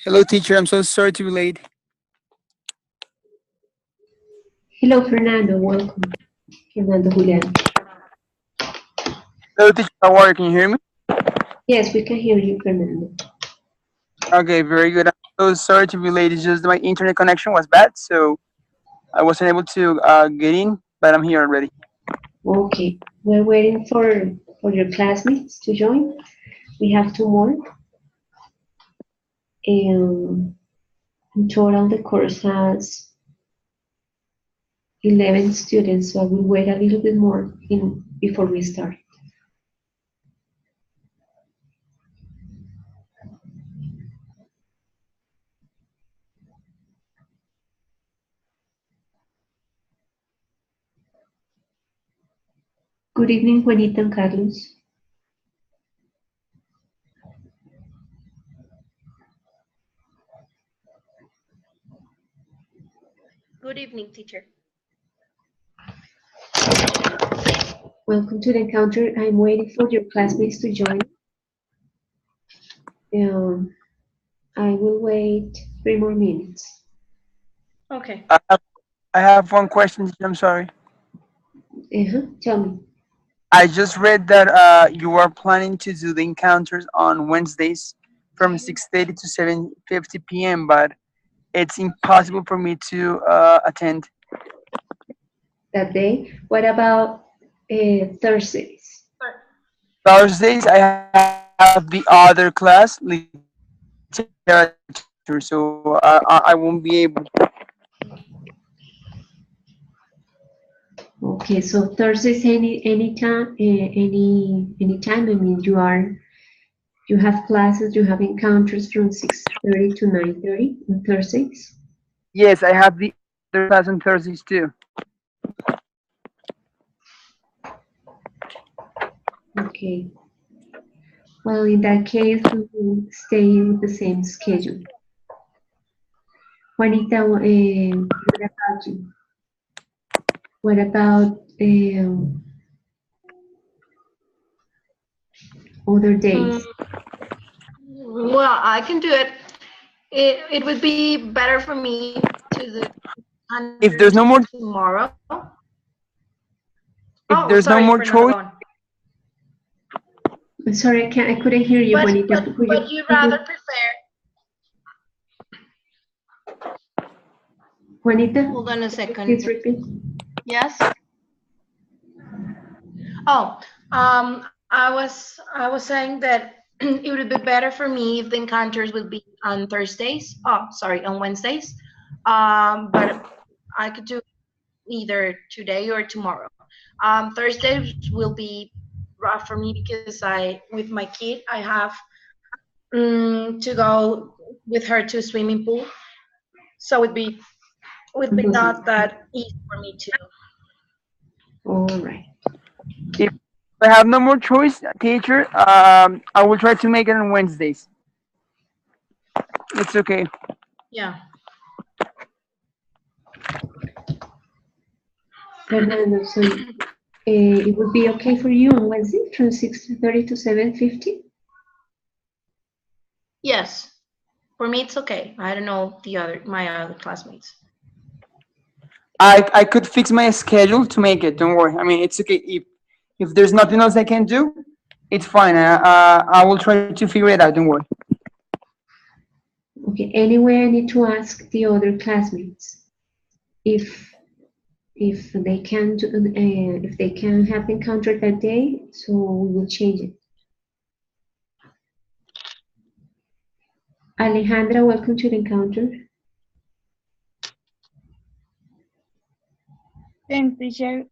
Hello, teacher. I'm so sorry to be late. Hello, Fernando. Welcome. Fernando Julian. Hello, teacher. How are you? Can you hear me? Yes, we can hear you, Fernando. Okay, very good. I'm so sorry to be late. It's just my internet connection was bad, so I wasn't able to get in, but I'm here already. Okay, we're waiting for your classmates to join. We have two more. In total, the course has 11 students, so I will wait a little bit more before we start. Good evening, Juanita and Carlos. Good evening, teacher. Welcome to the encounter. I'm waiting for your classmates to join. I will wait 3 more minutes. Okay. I have one question, teacher. I'm sorry. Tell me. I just read that you are planning to do the encounters on Wednesdays from 6:30 to 7:50 p.m., but it's impossible for me to attend. That day. What about Thursdays? Thursdays, I have the other class, literature, so I won't be able. Okay, so Thursdays any time any time. I mean, you have classes, you have encounters from 6:30 to 9:30 on Thursdays. Yes, I have the other class on Thursdays too. Okay. Well, in that case, we will stay with the same schedule. Juanita, what about you? What about other days? Well, I can do it. It would be better for me to the If there's no more, tomorrow. if Oh, there's no sorry, more Fernando, choice, go on. I'm sorry, I couldn't hear you, Juanita. But you'd rather prefer. Juanita, Hold on a second. please repeat. Yes. Oh, I was saying that it would be better for me if the encounters would be on Thursdays. Oh, sorry, on Wednesdays. But I could do either today or tomorrow. Thursdays will be rough for me because with my kid, I have to go with her to a swimming pool, so would be not that easy for me to. All right. if I have no more choice, teacher, I will try to make it on Wednesdays. It's okay. Yeah. Fernando, so it would be okay for you on Wednesday from 6:30 to 7:50? Yes. For me, it's okay. I don't know my other classmates. I could fix my schedule to make it. Don't worry. I mean, it's okay. If there's nothing else I can do, it's fine. I will try to figure it out. Don't worry. Okay, anyway, I need to ask the other classmates if they can do, if they can have encounter that day, so we will change it. Alejandra, welcome to the encounter. Thanks, teacher.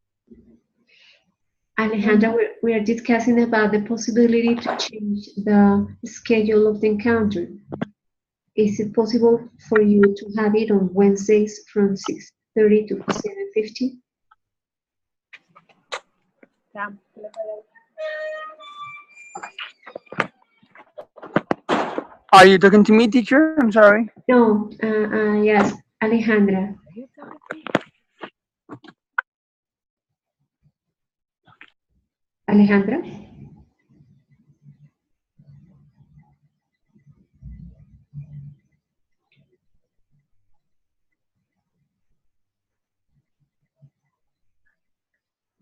Alejandra, we are discussing about the possibility to change the schedule of the encounter. Is it possible for you to have it on Wednesdays from 6:30 to 7:50? Are you talking to me, teacher? I'm sorry. No, yes, Alejandra. Alejandra?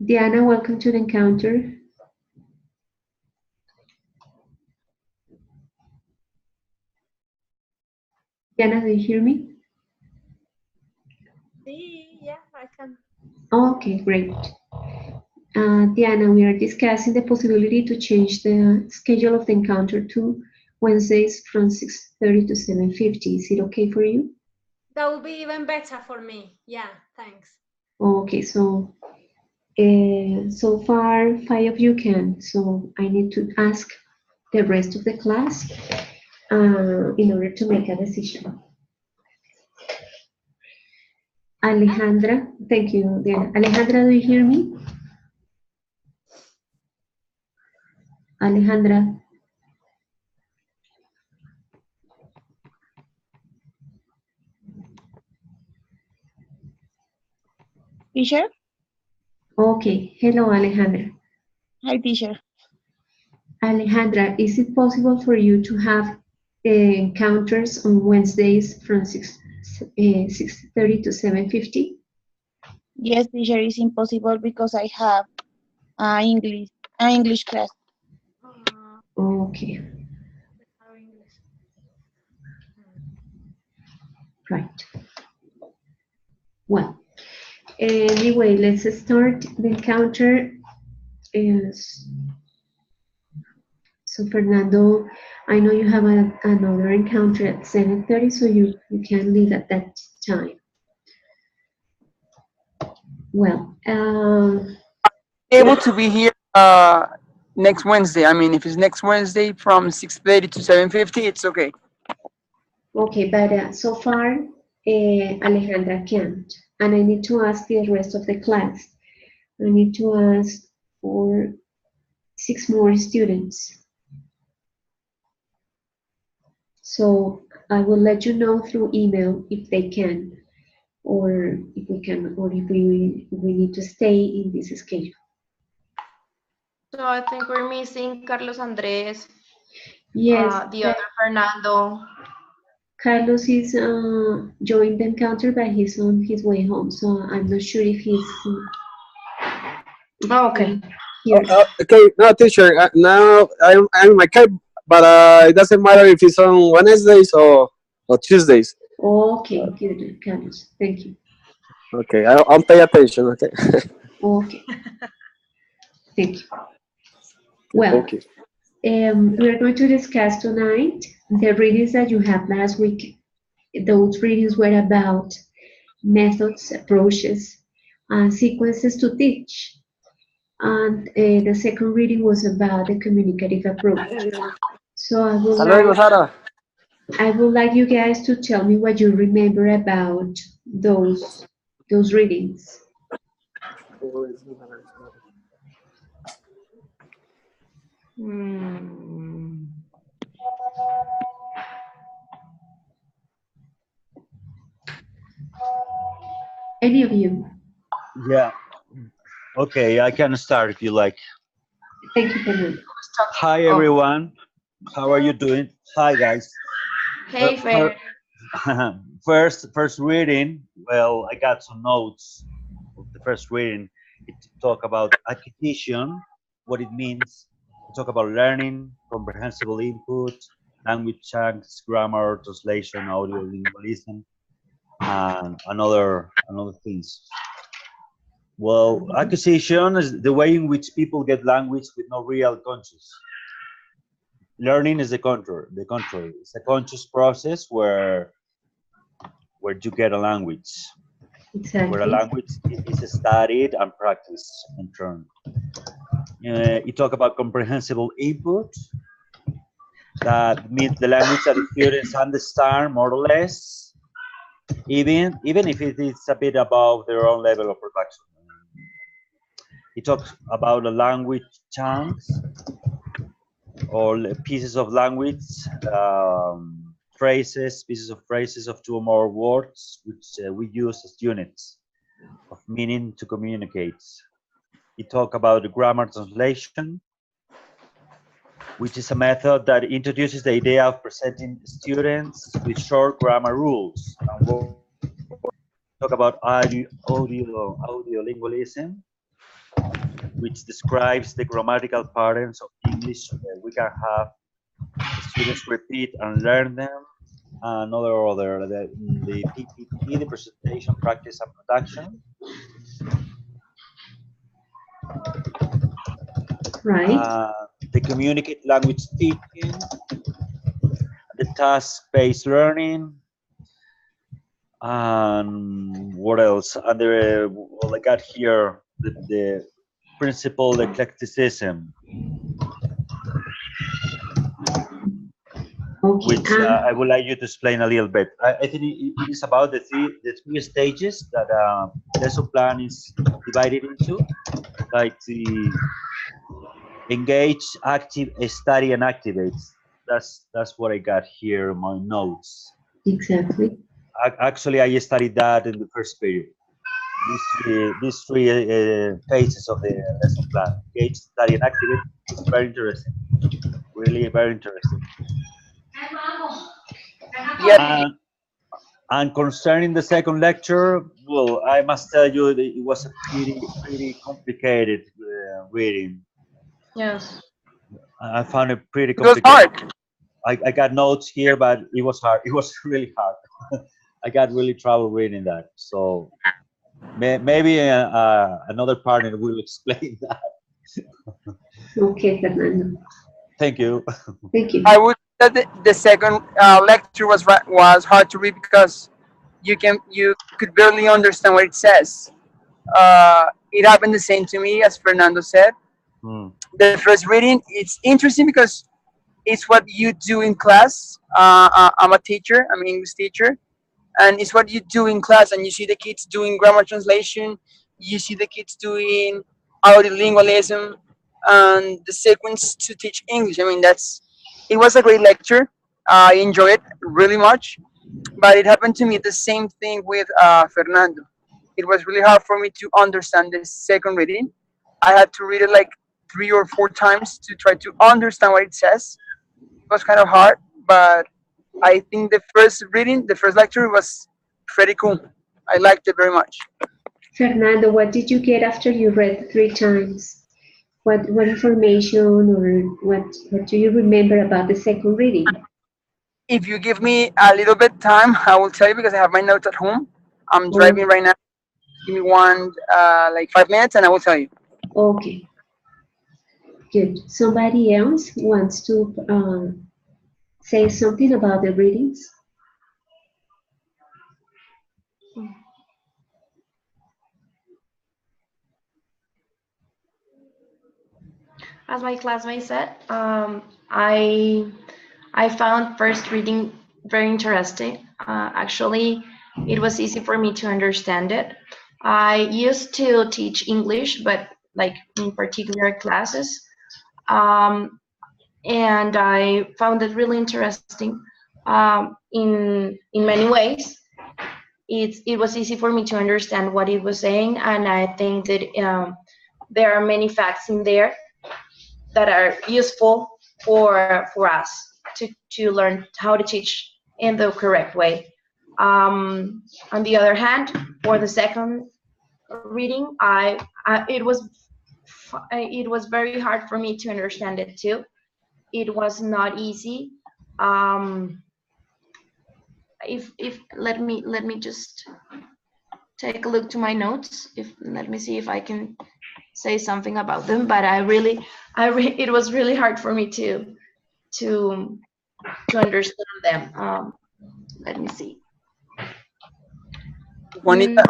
Diana, welcome to the encounter. Diana, do you hear me? Yeah, I can. Okay, great. Diana, we are discussing the possibility to change the schedule of the encounter to Wednesdays from 6:30 to 7:50. Is it okay for you? That would be even better for me. Yeah, thanks. Okay, so so far 5 of you can. So I need to ask the rest of the class in order to make a decision. Alejandra, thank you, Diana. Alejandra, do you hear me? Alejandra, Teacher? okay. Hello, Alejandra. Hi, teacher. Alejandra, is it possible for you to have encounters on Wednesdays from 6:30 to 7:50? Yes, teacher, it's impossible because I have English, English class. Uh, Okay, how English? right. Well, anyway, let's start the encounter. Is So Fernando, I know you have another encounter at 7:30, so you can leave at that time. Well, Able to be here next Wednesday. I mean, if it's next Wednesday from 6:30 to 7:50, it's okay. okay, but so far, Alejandra can't. And I need to ask the rest of the class. I need to ask for 6 more students. So I will let you know through email if they can, or if we can, or if we need to stay in this schedule. So I think we're missing Carlos Andres, Yes, the other Fernando. Carlos is joined the encounter, but he's on his way home, so I'm not sure if Oh, okay. here. Okay, no, teacher. Now I'm in my car, but it doesn't matter if it's on Wednesdays or Tuesdays. Okay, good, Carlos. Thank you. Okay, I'll pay attention. Okay. Okay, thank you. Okay, Well, thank you. we are going to discuss tonight the readings that you had last week. Those readings were about methods, approaches, and sequences to teach. And the second reading was about the communicative approach. So Hasta luego, Sara. I would like you guys to tell me what you remember about those readings. Mm. Any of you? Yeah. Okay, I can start if you like. Thank you, Fernando. Hi, Oh, everyone. How are you doing? Hi, guys. hey, Fer. First reading. Well, I got some notes of the first reading. It talk about acquisition, what it means. We talk about learning, comprehensible input, language chunks, grammar, translation, audio, lingualism, and another things. Well, acquisition is the way in which people get language with no real conscious. Learning is the contrary. The contrary. It's a conscious process where you get a language, where a Exactly. language is studied and practiced in turn. You talk about comprehensible input. That means the language that the students understand more or less, even if it is a bit above their own level of production. He talks about the language chunks or pieces of language, phrases, pieces of phrases of two or more words, which we use as units of meaning to communicate. It talks about the grammar translation, which is a method that introduces the idea of presenting students with short grammar rules and talk about audio lingualism, which describes the grammatical patterns of English so that we can have students repeat and learn them. Other the PPT, the presentation, practice, and production. Right. The communicate language teaching, the task-based learning, and what else? And well, I got here the principle eclecticism, Okay. which I would like you to explain a little bit. I think it is about the three stages that lesson plan is divided into, like the engage, active, study, and activate. That's what I got here in my notes. Exactly. Actually, I studied that in the first period. These three phases of the lesson plan: engage, study, and activate. It's very interesting. Really very interesting. Yeah, And concerning the second lecture, well, I must tell you that it was a pretty complicated reading. Yes. I found it pretty it was complicated. hard. I got notes here, but it was hard. It was really hard. I got really trouble reading that. So maybe another partner will explain that. Okay, Fernando. Thank you. Thank you. I would say that the second lecture was hard to read because you could barely understand what it says. It happened the same to me as Fernando said. Hmm. The first reading, it's interesting because it's what you do in class. I'm a teacher. I'm an English teacher, and it's what you do in class. And you see the kids doing grammar translation. You see the kids doing audiolingualism and the sequence to teach English. I mean, it was a great lecture. I enjoyed it really much. But it happened to me the same thing with Fernando. It was really hard for me to understand the second reading. I had to read it like 3 or 4 times to try to understand what it says. It was kind of hard, but I think the first reading, the first lecture was pretty cool. I liked it very much. Fernando, what did you get after you read 3 times? What information or what do you remember about the second reading? If you give me a little bit time, I will tell you because I have my notes at home. I'm Oh, driving right now. Give me one, like 5 minutes, and I will tell you. okay, good. Somebody else wants to say something about the readings? As my classmate said, I found first reading very interesting. Actually, it was easy for me to understand it. I used to teach English, but like in particular classes, um, and I found it really interesting in many ways. It was easy for me to understand what it was saying, and I think that there are many facts in there that are useful for us to learn how to teach in the correct way. On the other hand, for the second reading, it was very hard for me to understand it too. It was not easy. Um, if let me just take a look to my notes. If let me see if I can say something about them. But it was really hard for me to to understand them. Let me see. Mm, Juanita,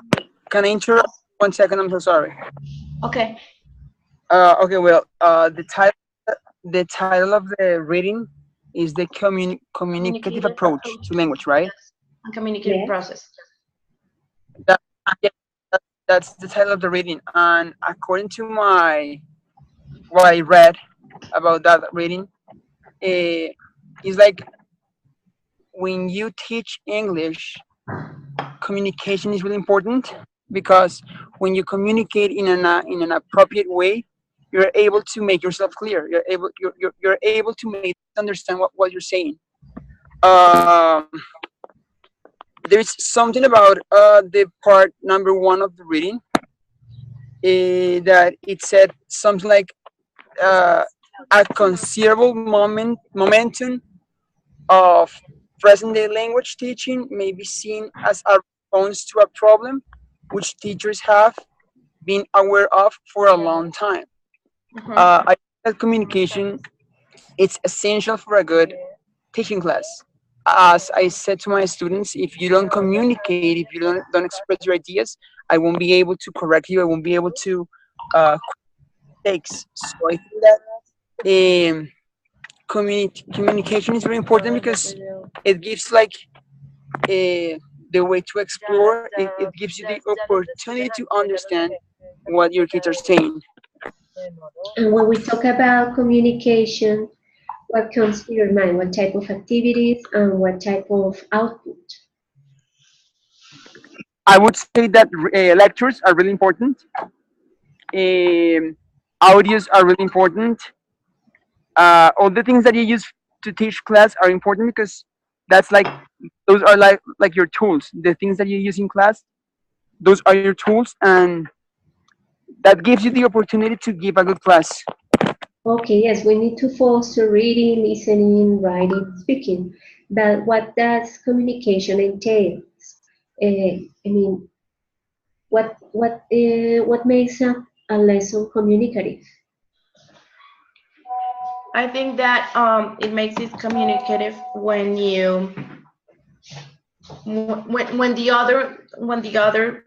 can I interrupt 1 second? I'm so sorry. okay. Okay, well, the title of the reading is the communicative Communicative approach approach. to language, right? Yes. And communicative Yes. process. That, yeah, that's the title of the reading, and according to what I read about that reading, it's like when you teach English, communication is really important because when you communicate in an appropriate way, you're able to make yourself clear. You're able to make understand what you're saying. Um, there's something about the part number one of the reading, that it said something like, uh, a considerable momentum of present day language teaching may be seen as a response to a problem which teachers have been aware of for a long time. I think that communication it's essential for a good teaching class. As I said to my students, if you don't communicate, if you don't express your ideas, I won't be able to correct you. I won't be able to takes. So I think that communication is very important because it gives like the way to explore. It gives you the opportunity to understand what your kids are saying. And when we talk about communication, what comes to your mind? What type of activities and what type of output? I would say that lectures are really important. Audios are really important. All the things that you use to teach class are important because that's like those are like your tools. The things that you use in class, those are your tools, and that gives you the opportunity to give a good class. Okay, yes, we need to foster reading, listening, writing, speaking. But what does communication entail? I mean, what makes a lesson communicative? I think that it makes it communicative when you when the other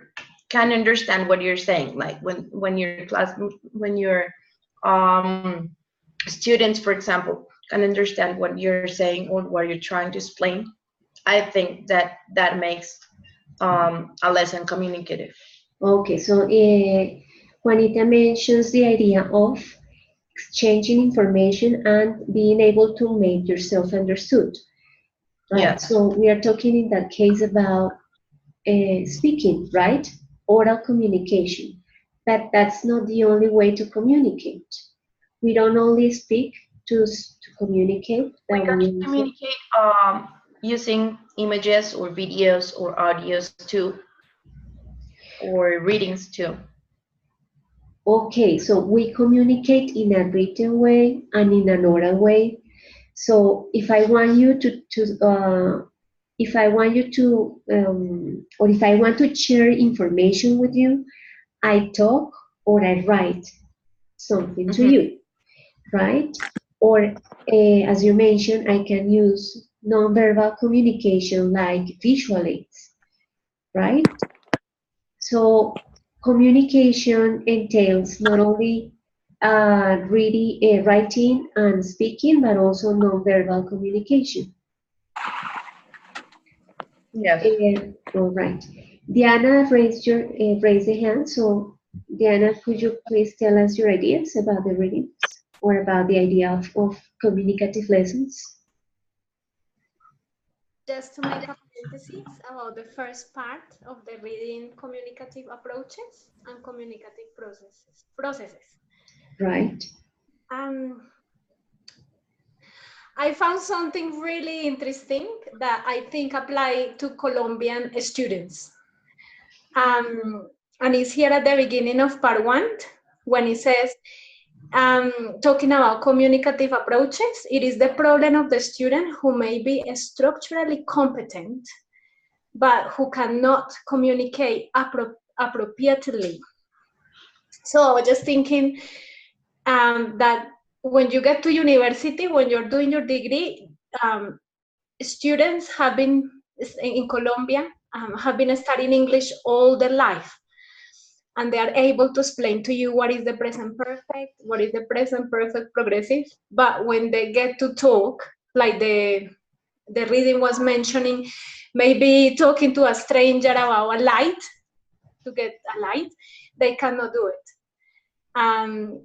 can understand what you're saying, like when your class when your um, students, for example, can understand what you're saying or what you're trying to explain. I think that that makes a lesson communicative. Okay, so Juanita mentions the idea of exchanging information and being able to make yourself understood. Right, Yes. so we are talking in that case about speaking, right? Oral communication. But that's not the only way to communicate. We don't only speak to communicate, We but can we also. communicate using images or videos or audios too, or readings too. Okay, so we communicate in a written way and in an oral way. So if I want you if I want you to, or if I want to share information with you, I talk or I write something to Hmm. you, right? Or as you mentioned, I can use nonverbal communication like visual aids, right? So communication entails not only reading, writing and speaking, but also nonverbal communication. Yes. All right. Diana raised the hand. So Diana, could you please tell us your ideas about the readings or about the idea of communicative lessons? Just to make a parenthesis about the first part of the reading communicative approaches and communicative processes. Right. Um, I found something really interesting that I think apply to Colombian students. And it's here at the beginning of part one when it says, talking about communicative approaches, it is the problem of the student who may be structurally competent, but who cannot communicate appropriately. So I was just thinking that when you get to university, when you're doing your degree, students have been in Colombia have been studying English all their life, and they are able to explain to you what is the present perfect, what is the present perfect progressive. But when they get to talk, like the reading was mentioning, maybe talking to a stranger about a light, to get a light, they cannot do it.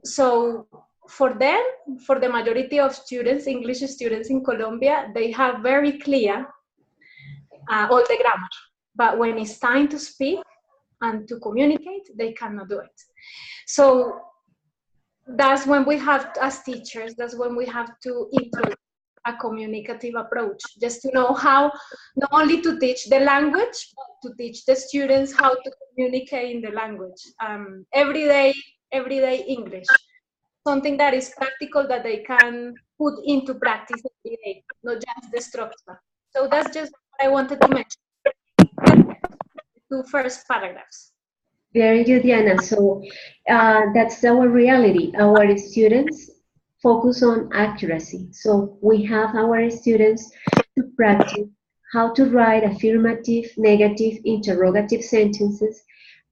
So for them, for the majority of students, English students in Colombia, they have very clear all the grammar. But when it's time to speak, and to communicate, they cannot do it. So that's when we have, as teachers, that's when we have to introduce a communicative approach, just to know how not only to teach the language, but to teach the students how to communicate in the language. Everyday English, something that is practical that they can put into practice every day, not just the structure. So that's just what I wanted to mention. The two first paragraphs. Very good, Diana. So that's our reality. Our students focus on accuracy. So we have our students to practice how to write affirmative, negative, interrogative sentences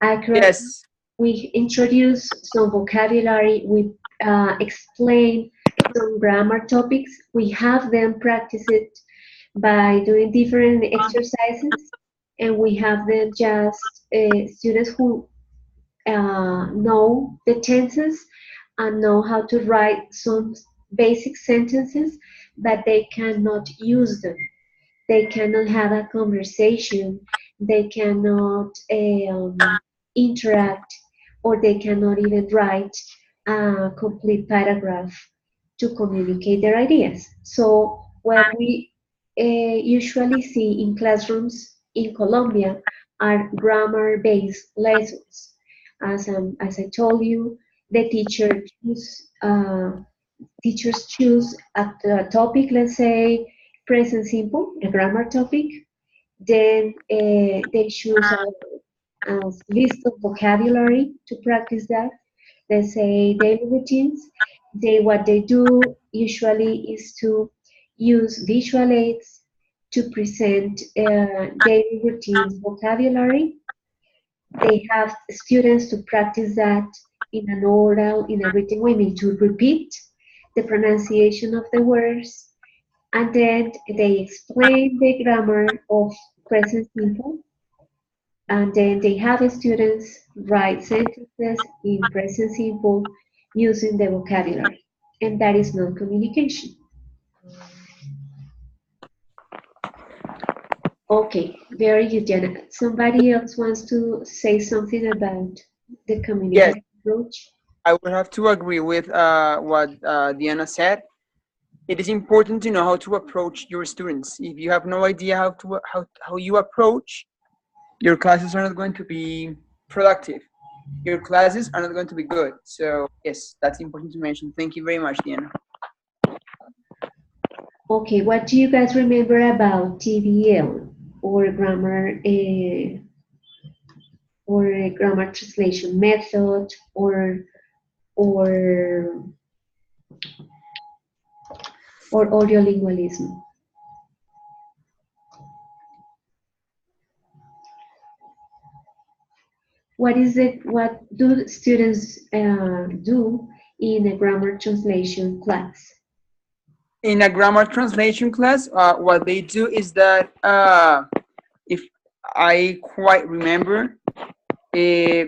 accurately. Yes. We introduce some vocabulary. We explain some grammar topics. We have them practice it by doing different exercises, and we have them just students who know the tenses and know how to write some basic sentences, but they cannot use them. They cannot have a conversation. They cannot interact, or they cannot even write a complete paragraph to communicate their ideas. So what we usually see in classrooms in Colombia are grammar-based lessons. As I told you, the teachers choose a topic, let's say present simple, a grammar topic. Then they choose a list of vocabulary to practice that. Let's say daily routines. What they do usually is to use visual aids to present daily routines vocabulary. They have students to practice that in an oral, in a written way, meaning to repeat the pronunciation of the words, and then they explain the grammar of present simple, and then they have students write sentences in present simple using the vocabulary, and that is non-communication. Okay, very good, Jana. Somebody else wants to say something about the Yes. communication approach? I would have to agree with what Diana said. It is important to know how to approach your students. If you have no idea how you approach, your classes are not going to be productive. Your classes are not going to be good. So yes, that's important to mention. Thank you very much, Diana. Okay, what do you guys remember about TBL or grammar translation method or or audiolingualism? What do students do in a grammar translation class? In a grammar translation class, what they do is that, if I quite remember, uh,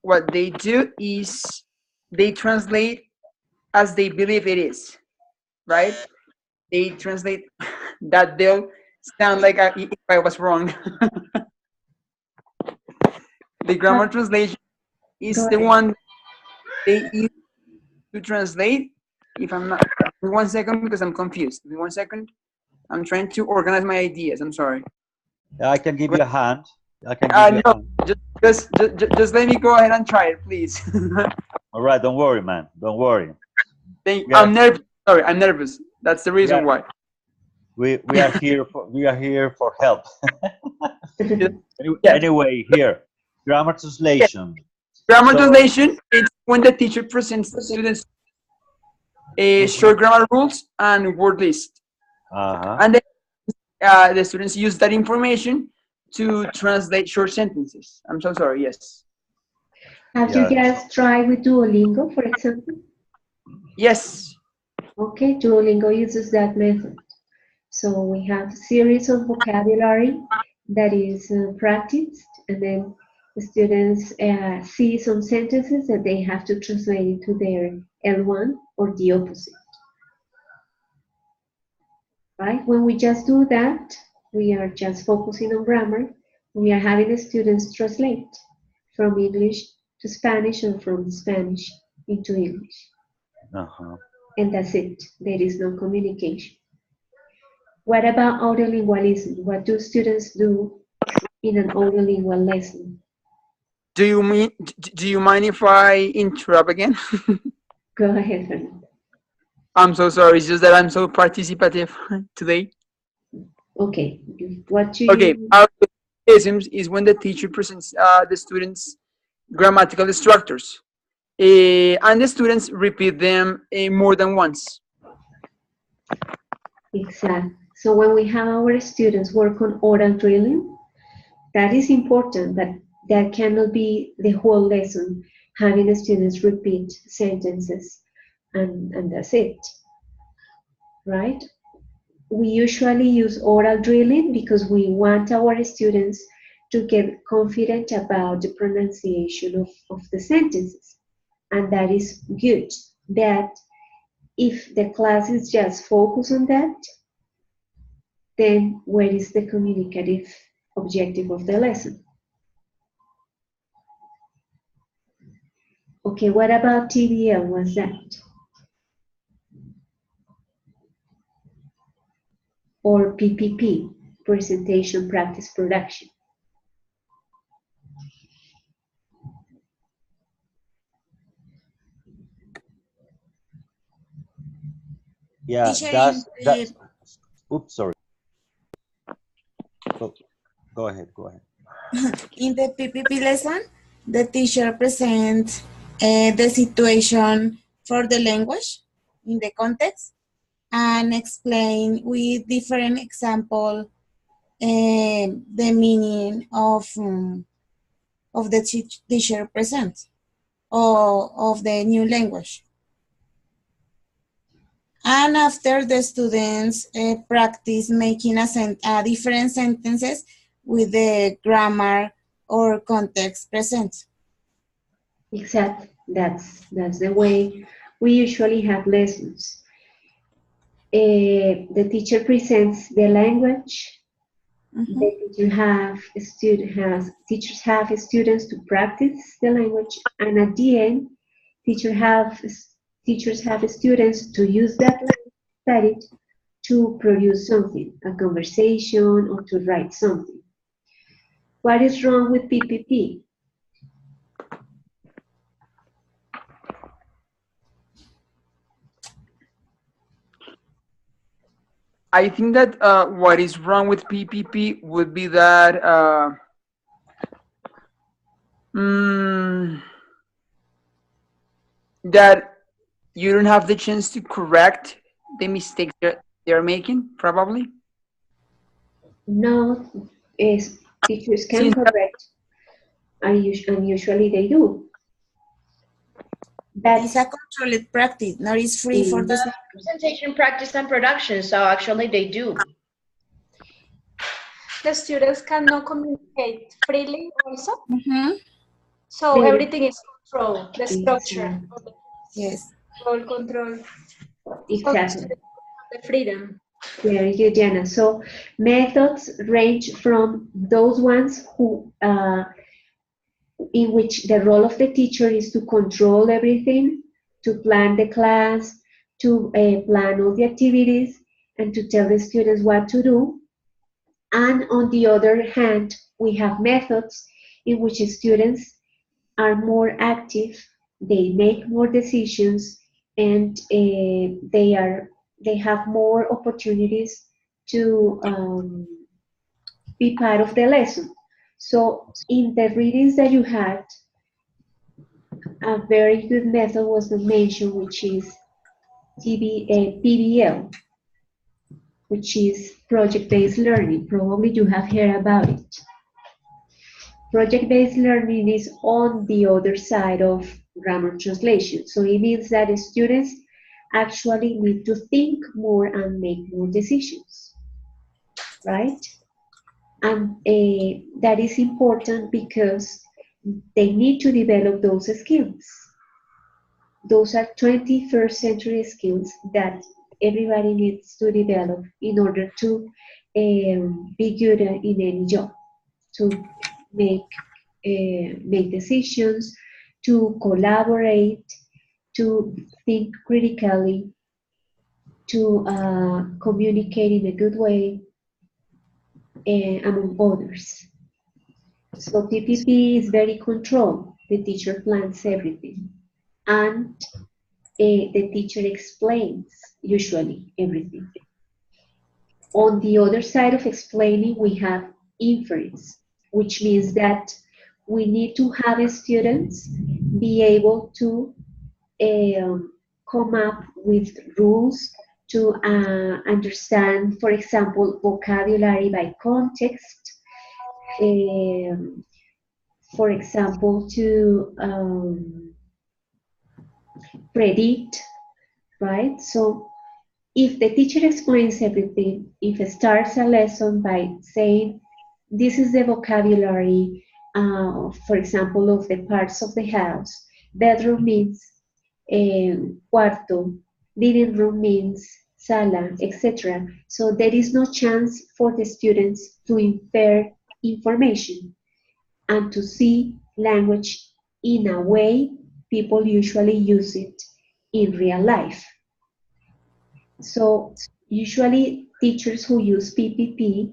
what they do is they translate as they believe it is, right? They translate that they'll sound like if I was wrong. The grammar translation is Go the ahead. one they use to translate. If I'm not, give me 1 second because I'm confused. Give me 1 second. I'm trying to organize my ideas. I'm sorry. I can give you a hand. I can give you a No, hand. just let me go ahead and try it, please. All right, don't worry, man. Don't worry. We I'm are nervous. Sorry, I'm nervous. That's the we reason are why. we are here for help. Yes. Anyway, here grammar Yes. translation. Grammar So translation is when the teacher presents students a short grammar rules and word list, uh-huh. and then the students use that information to translate short sentences. I'm so sorry. Yes. Have you Yeah. guys tried with Duolingo, for example? Yes. Okay, Duolingo uses that method. So we have a series of vocabulary that is practiced, and then the students see some sentences that they have to translate into their L1 or the opposite, right? When we just do that, we are just focusing on grammar. We are having the students translate. from English to Spanish or from Spanish into English. Uh-huh. And that's it. There is no communication. What about audiolingualism? What do students do in an audiolingual lesson? Do you mind if I interrupt again? Go ahead, Fernando. I'm so sorry. It's just that I'm so participative today. Okay, what do Okay, you... isms is when the teacher presents the students grammatical structures, and the students repeat them more than once. Exactly. So when we have our students work on oral drilling, that is important, but that cannot be the whole lesson, having the students repeat sentences and that's it, right? We usually use oral drilling because we want our students to get confident about the pronunciation of the sentences. And that is good. That if the class is just focused on that, then where is the communicative objective of the lesson? Okay, what about TBL? What's that? Or PPP, presentation, practice, production. Yeah, Teacher, that's. Oops, sorry. Go, go ahead. Go ahead. in the PPP lesson, the teacher presents the situation for the language in the context and explain with different example the meaning of the teacher presents or of the new language. And after the students practice making different sentences with the grammar or context present. Exactly. That's the way we usually have lessons. The teacher presents the language. The teacher teachers have students to practice the language, and at the end, teachers have students to use that language studied to produce something, a conversation or to write something. What is wrong with PPP? I think that what is wrong with PPP would be that mm, that you don't have the chance to correct the mistakes that they're making, probably. No, is teachers can Since correct, and usually they do. It's a controlled practice, not is free for the student. Presentation, practice, and production. So actually, they do. The students cannot communicate freely also. So They- everything is controlled, the structure. Exactly. Yes. Control. So the Exactly. students have the freedom. Very good, Jana. So methods range from those ones who in which the role of the teacher is to control everything, to plan the class, to plan all the activities, and to tell the students what to do. And on the other hand, we have methods in which students are more active, they make more decisions, and they have more opportunities to be part of the lesson. So in the readings that you had, a very good method was mentioned, which is PBL, which is project-based learning. Probably you have heard about it. Project-based learning is on the other side of grammar translation. So it means that students actually need to think more and make more decisions, right? And that is important because they need to develop those skills. Those are 21st century skills that everybody needs to develop in order to be good in any job, to make make decisions, to collaborate, to think critically, to communicate in a good way, among others. So PPP is very controlled. The teacher plans everything. And the teacher explains usually everything. On the other side of explaining, we have inference, which means that we need to have students be able to come up with rules to understand, for example, vocabulary by context, um, for example, to predict, right? So if the teacher explains everything, if it starts a lesson by saying, this is the vocabulary, for example, of the parts of the house, bedroom means cuarto, living room means sala, etc. So there is no chance for the students to infer information and to see language in a way people usually use it in real life. So usually teachers who use PPP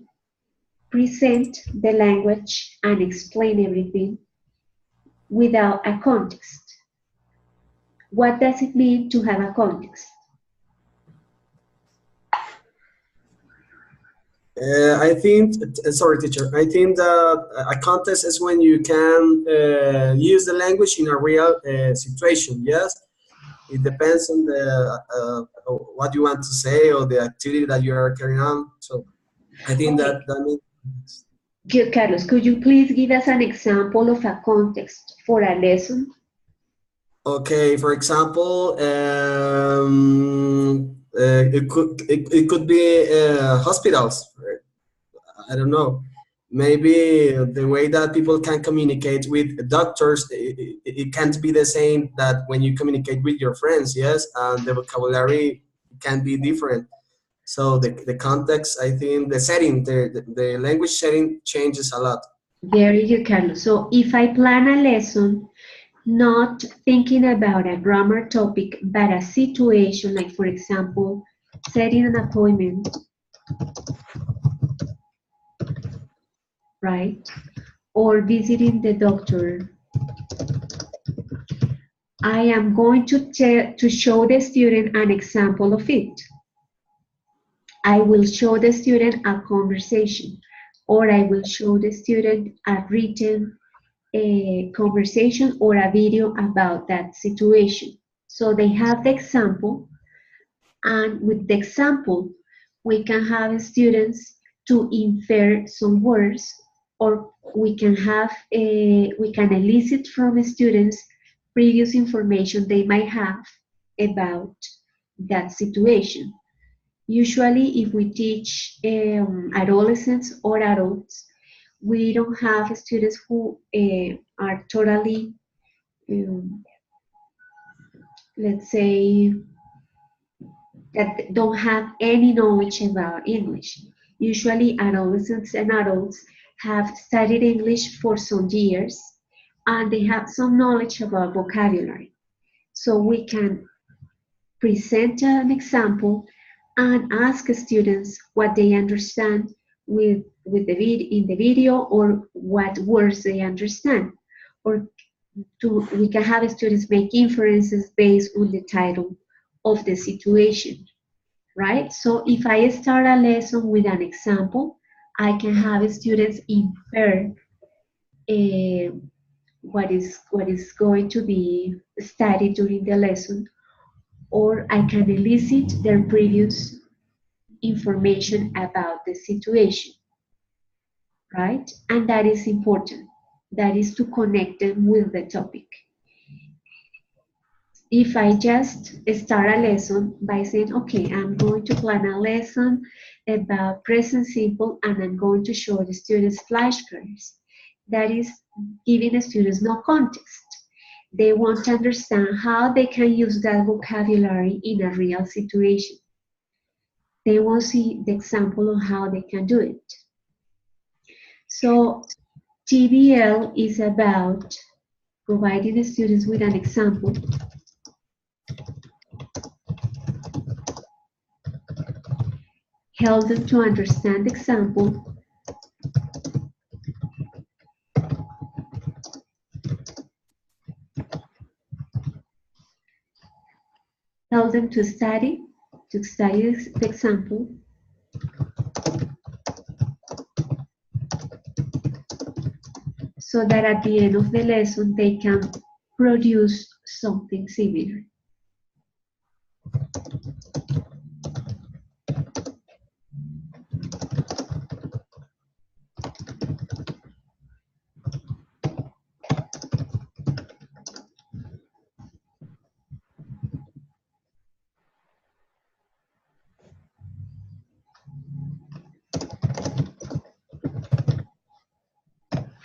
present the language and explain everything without a context. What does it mean to have a context? I think, sorry, teacher. I think that a contest is when you can use the language in a real situation. Yes, it depends on the what you want to say or the activity that you are carrying on. So I think Okay, that means. good, Carlos, could you please give us an example of a context for a lesson? Okay, for example, it could be hospitals. I don't know. Maybe the way that people can communicate with doctors, it can't be the same that when you communicate with your friends. Yes, and the vocabulary can be different. So the context, I think, the setting, the language setting changes a lot. Very good, Carlos. So if I plan a lesson, not thinking about a grammar topic, but a situation, like for example, setting an appointment, right? Or visiting the doctor, I am going to show the student an example of it. I will show the student a conversation, or I will show the student a written conversation or a video about that situation. So they have the example, and with the example, we can have students to infer some words, or we can elicit from students previous information they might have about that situation. Usually, if we teach adolescents or adults, we don't have students who are totally, um, let's say, that don't have any knowledge about English. Usually, adolescents and adults have studied English for some years and they have some knowledge about vocabulary. So we can present an example and ask students what they understand in the video, or what words they understand. Or we can have students make inferences based on the title of the situation, right? So if I start a lesson with an example, I can have students infer uh, what is going to be studied during the lesson, or I can elicit their previous information about the situation, right? And that is important. That is to connect them with the topic. If I just start a lesson by saying, okay, I'm going to plan a lesson about present simple and I'm going to show the students flashcards, that is giving the students no context. They want to understand how they can use that vocabulary in a real situation. They want to see the example of how they can do it. So TBL is about providing the students with an example, help them to understand the example, help them to study the example, so that at the end of the lesson they can produce something similar.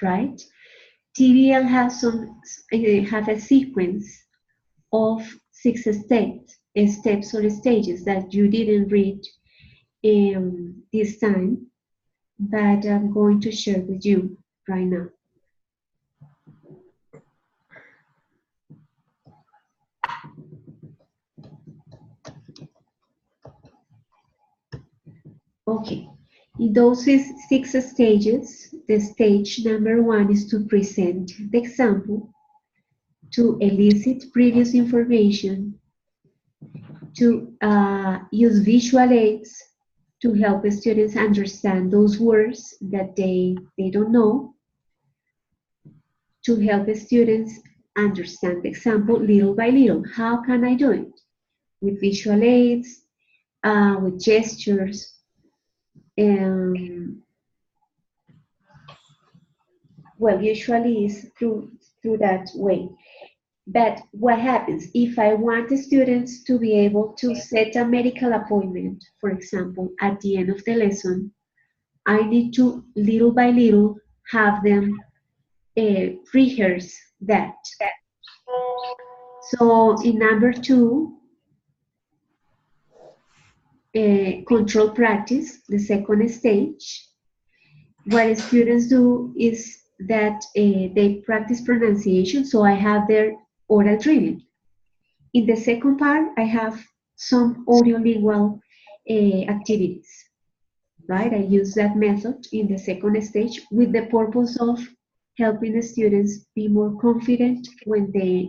Right? TBL has have a sequence of 6 steps or stages that you didn't read this time, but I'm going to share with you right now. Okay, in those 6 stages, the stage number 1 is to present the example, to elicit previous information, to use visual aids to help the students understand those words that they don't know, to help the students understand the example little by little. How can I do it? With visual aids, with gestures, well, usually is through that way. But what happens if I want the students to be able to set a medical appointment, for example, at the end of the lesson? I need to, little by little, have them rehearse that. So in number 2, control practice, the second stage, what students do is that they practice pronunciation, so I have their oral drilling. In the second part, I have some audiolingual activities, right? I use that method in the second stage with the purpose of helping the students be more confident when they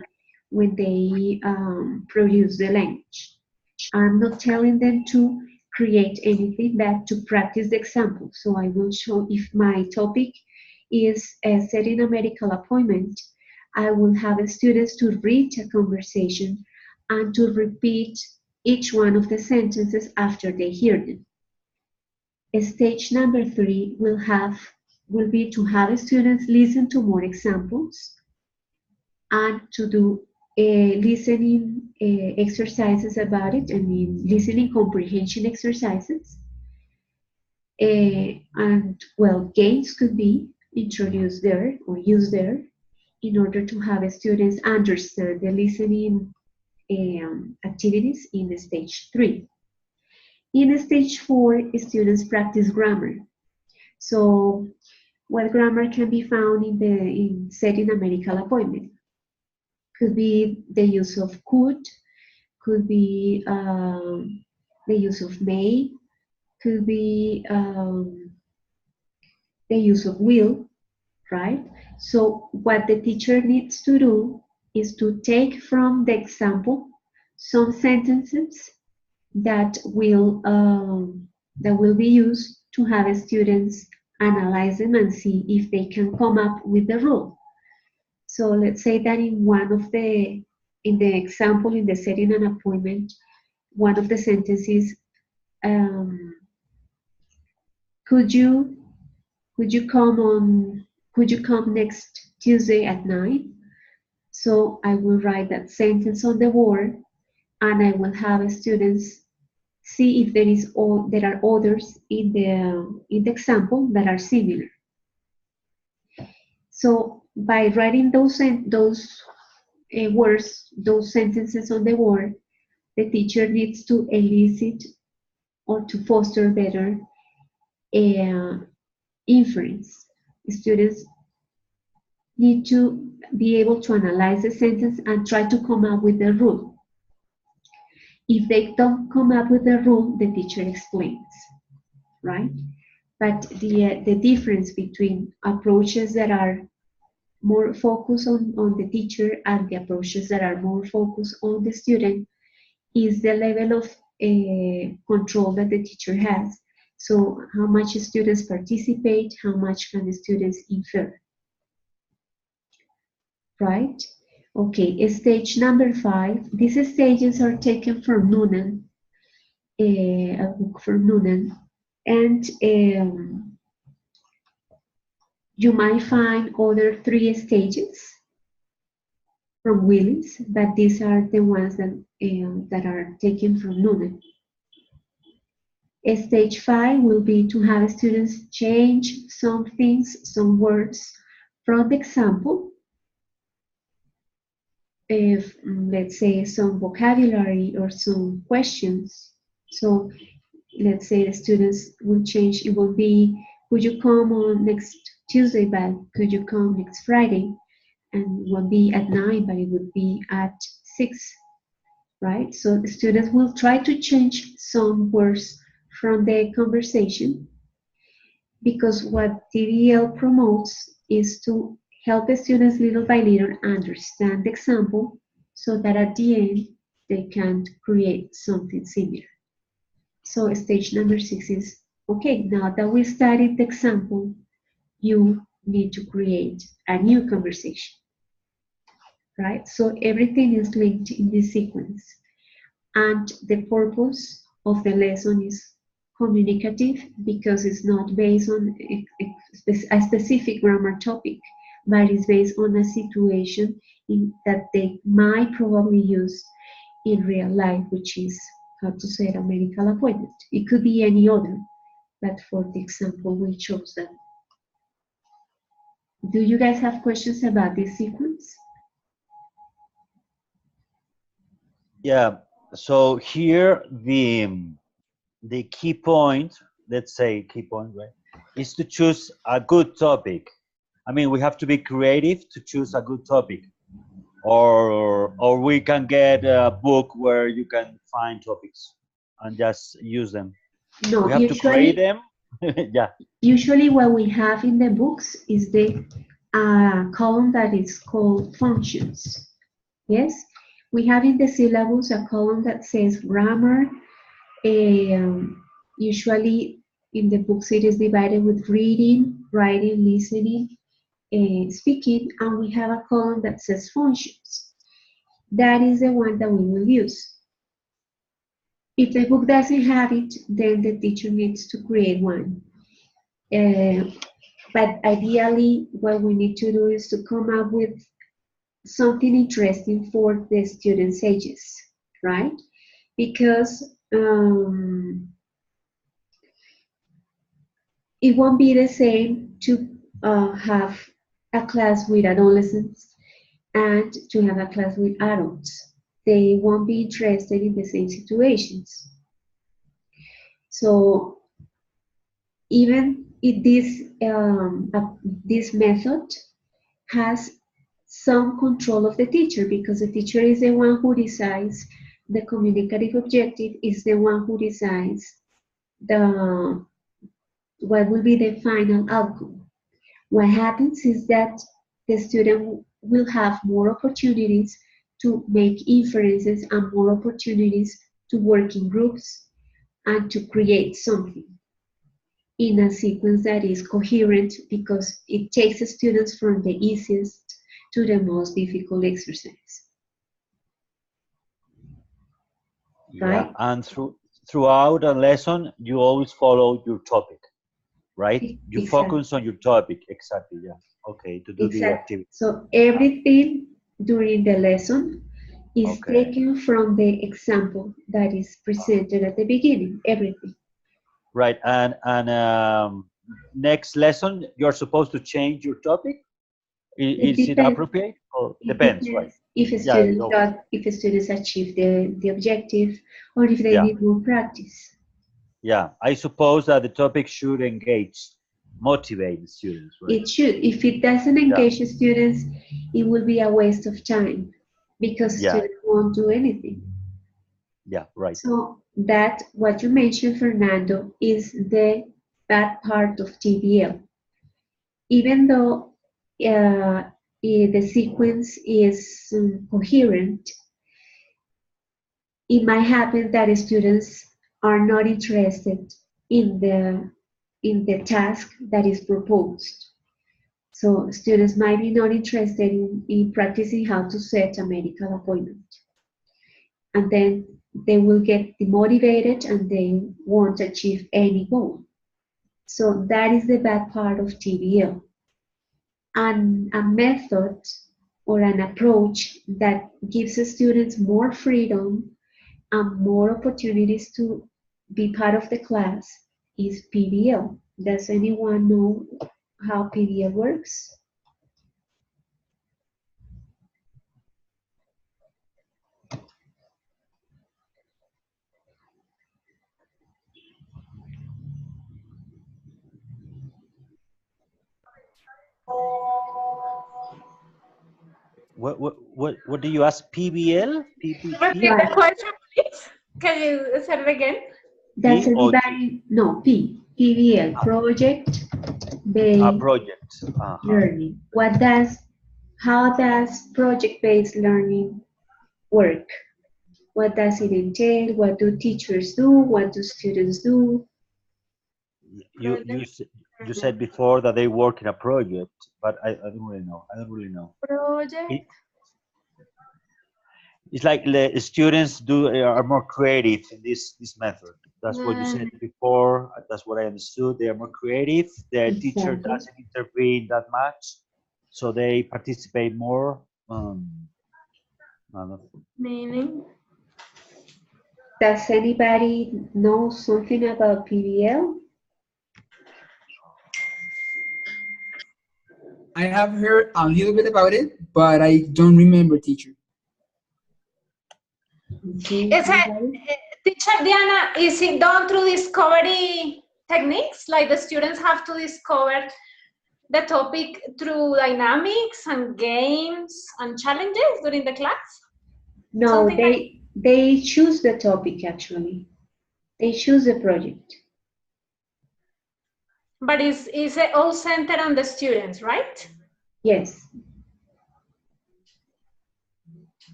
produce the language. I'm not telling them to create anything, but to practice the example. So I will show, if my topic is setting a medical appointment, I will have the students to read a conversation and to repeat each one of the sentences after they hear them. Stage number 3 will be to have students listen to more examples and to do listening exercises about it. I mean, listening comprehension exercises. And, well, games could be introduced there or used there in order to have students understand the listening activities in stage 3. In stage 4, students practice grammar. So, what grammar can be found in setting a medical appointment? Could be the use of could be the use of may, could be the use of will, right? So what the teacher needs to do is to take from the example some sentences that will be used to have students analyze them and see if they can come up with the rule. So let's say that in the example, in the setting an appointment, one of the sentences, could you come next Tuesday at 9? So I will write that sentence on the board, and I will have students see if there are others in the example that are similar. So by writing those words, those sentences on the board, the teacher needs to elicit or to foster better inference. Students need to be able to analyze the sentence and try to come up with the rule. If they don't come up with the rule, the teacher explains, right? But the difference between approaches that are more focused on the teacher and the approaches that are more focused on the student is the level of control that the teacher has. So how much students participate, how much can the students infer, right? Okay, stage number 5. These stages are taken from Noonan, a book from Noonan, and you might find other 3 stages from Willis, but these are the ones that are taken from Noonan. Stage 5 will be to have students change some things, some words from the example. If, let's say, some vocabulary or some questions. So let's say the students will change. It will be, could you come on next Tuesday, but could you come next Friday? And it won't be at 9, but it would be at 6, right? So the students will try to change some words from the conversation, because what TDL promotes is to help the students little by little understand the example so that at the end they can create something similar. So stage number 6 is, okay, now that we studied the example, you need to create a new conversation, right? So everything is linked in this sequence. And the purpose of the lesson is communicative, because it's not based on a specific grammar topic, but it's based on a situation that they might probably use in real life, which is, how to say, a medical appointment. It could be any other, but for the example, we chose that. Do you guys have questions about this sequence? Yeah. So here the key point, let's say key point, right, is to choose a good topic. I mean, we have to be creative to choose a good topic, or we can get a book where you can find topics and just use them. No, We have to create them. Yeah. Usually what we have in the books is the column that is called functions. Yes, we have in the syllabus a column that says grammar. Usually in the books it is divided with reading, writing, listening, speaking, and we have a column that says functions. That is the one that we will use. If the book doesn't have it, then the teacher needs to create one. But ideally, what we need to do is to come up with something interesting for the students' ages, right? Because it won't be the same to have a class with adolescents and to have a class with adults. They won't be interested in the same situations. So even if this method has some control of the teacher, because the teacher is the one who decides the communicative objective, is the one who decides what will be the final outcome. What happens is that the student will have more opportunities to make inferences and more opportunities to work in groups and to create something in a sequence that is coherent, because it takes the students from the easiest to the most difficult exercise. Right? Yeah, and throughout a lesson, you always follow your topic, right? You Exactly. focus on your topic. Exactly, yeah. Okay, to do the activity. So everything during the lesson is taken from the example that is presented at the beginning, everything. Right, and next lesson, you're supposed to change your topic? Is it appropriate? Or depends, right? If students achieve the objective, or if they need more practice. Yeah, I suppose that the topic should engage motivate the students, right? It should. If it doesn't Yeah, engage the students, it will be a waste of time because yeah, students won't do anything. yeah, right. So that what you mentioned, Fernando, is the bad part of TBL. Even though the sequence is coherent, it might happen that students are not interested in the task that is proposed. So students might be not interested in practicing how to set a medical appointment. And then they will get demotivated and they won't achieve any goal. So that is the bad part of TBL. And a method or an approach that gives the students more freedom and more opportunities to be part of the class is PBL. Does anyone know how PBL works? What do you ask? PBL? Repeat PPP? the Right. question, please. Can you say it again? Does POT? anybody know PBL, project based Project. Uh-huh. learning? How does project based learning work? What does it entail? What do teachers do? What do students do? You you s- you said before that they work in a project, but I don't really know. I don't really know. Project. It, it's like the students are more creative in this method. That's what you said before. That's what I understood. They are more creative. The teacher Exactly. doesn't intervene that much, so they participate more. I don't know. Meaning. Does anybody know something about PBL? I have heard a little bit about it, but I don't remember, teacher. Okay, Is it, anybody? Teacher Diana, is it done through discovery techniques? Like the students have to discover the topic through dynamics and games and challenges during the class? No, Something like, they choose the topic actually. They choose the project. but is it all centered on the students, right? Yes,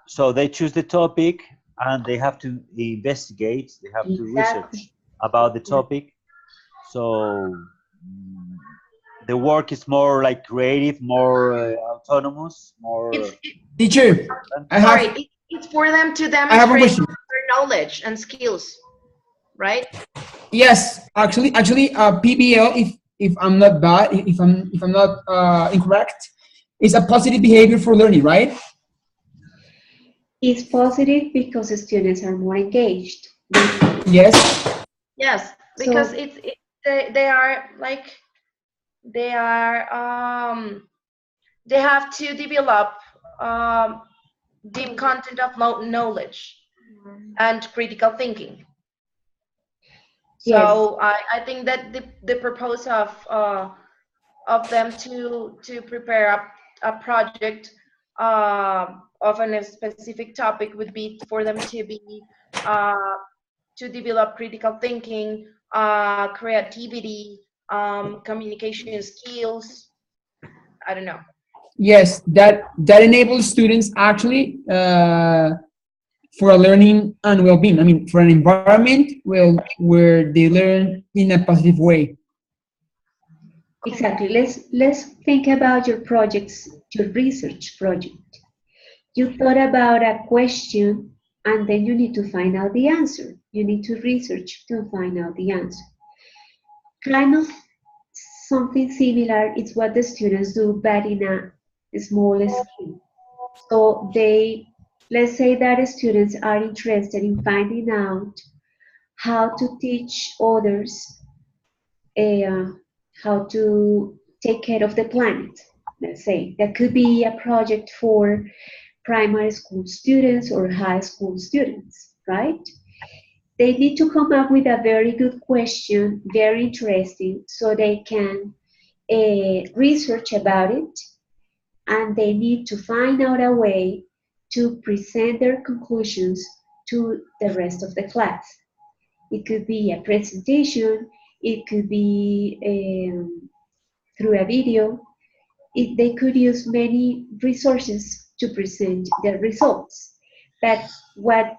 So they choose the topic and they have to investigate, they have to exactly. research about the Yeah. topic. So mm, the work is more like creative, more autonomous, It's more Teacher, independent. I sorry, have it's for them to I have one demonstrate question. their knowledge and skills, right? Yes, actually, PBL, if I'm not bad, if I'm not incorrect, is a positive behavior for learning, right? It's positive because the students are more engaged. They, Yes. Yes, because so they are like they are they have to develop um, deep content of knowledge and critical thinking. yes, So I think that the purpose of them to prepare a project of a specific topic would be for them to be uh, to develop critical thinking, creativity, communication skills. I don't know. Yes, that enables students actually for a learning and well-being. I mean, for an environment where they learn in a positive way. exactly. Let's think about your projects, your research project. You thought about a question and then you need to find out the answer. You need to research to find out the answer. Kind of something similar is what the students do, but in a small scale. So let's say that students are interested in finding out how to teach others uh, how to take care of the planet. Let's say that could be a project for primary school students or high school students, right? They need to come up with a very good question, very interesting, so they can research about it, and they need to find out a way to present their conclusions to the rest of the class. It could be a presentation, it could be through a video. They could use many resources to present their results. But what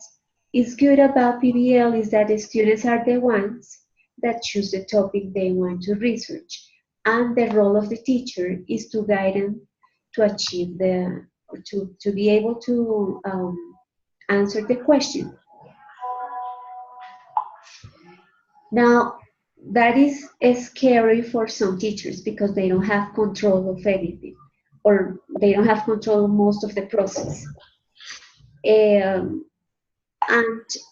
is good about PBL is that the students are the ones that choose the topic they want to research. And the role of the teacher is to guide them to achieve to be able to answer the question. Now, that is scary for some teachers because they don't have control of anything, or they don't have control of most of the process. And